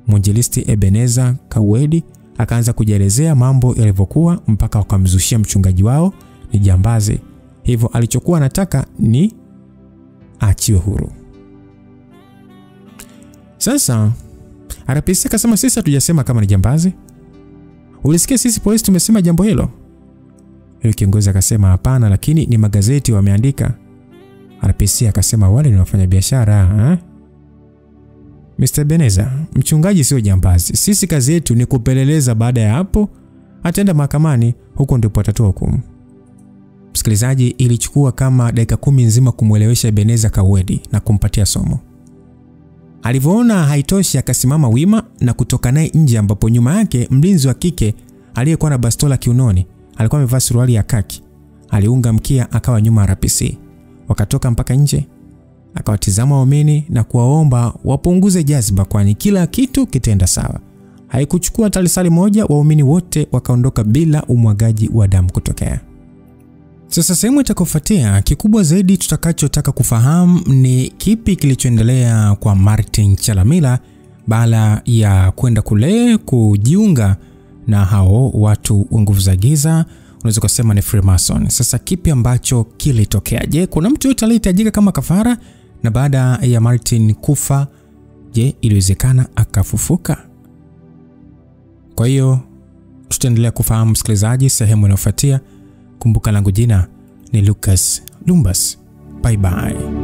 Mwinjilisti Ebeneza Kawedi akaanza kujielezea mambo yalivyokuwa mpaka wakamzushia mchungaji wao ni jambazi. Hivyo alichokuwa anataka ni aachiwe huru. Sasa RPC akasema sisi hatujasema kama ni jambazi. Ulisikia sisi polisi tumesema jambo hilo? Yule kiongozi akasema hapana, lakini ni magazeti wameandika. RPC akasema wale ni wafanyabiashara. Mr. Beneza, mchungaji sio jambazi. Sisi kazi yetu ni kupeleleza, baada ya hapo ataenda mahakamani, huko ndipo atatoa hukumu. Msikilizaji, ilichukua kama dakika 10 nzima kumuelewesha Ebeneza Kawedi na kumpatia somo. Alivyoona haitoshi akasimama wima na kutoka naye nje, ambapo nyuma yake mlinzi wa kike aliyekuwa na bastola kiunoni alikuwa amevaa suruali ya kaki. Aliunga mkia akawa nyuma RPC. Wakatoka mpaka nje, akawatizama waumini na kuwaomba wapunguze jazba, kwani kila kitu kitaenda sawa. Haikuchukua talisali moja, waumini wote wakaondoka bila umwagaji wa damu kutokea. Sasa sehemu itakofuatia, kikubwa zaidi tutakachotaka kufahamu ni kipi kilichoendelea kwa Martin Chalamila baada ya kwenda kule kujiunga na hao watu wa nguvu za giza, unaweza kusema ni Freemason. Sasa kipi ambacho kilitokea? Je, kuna mtu yote aliyetajika kama kafara? Na baada ya Martin kufa, je, iliwezekana akafufuka? Kwa hiyo tutaendelea kufahamu msikilizaji sehemu inayofuatia. Kumbuka langu jina ni Lucas Lumbas. Bye bye.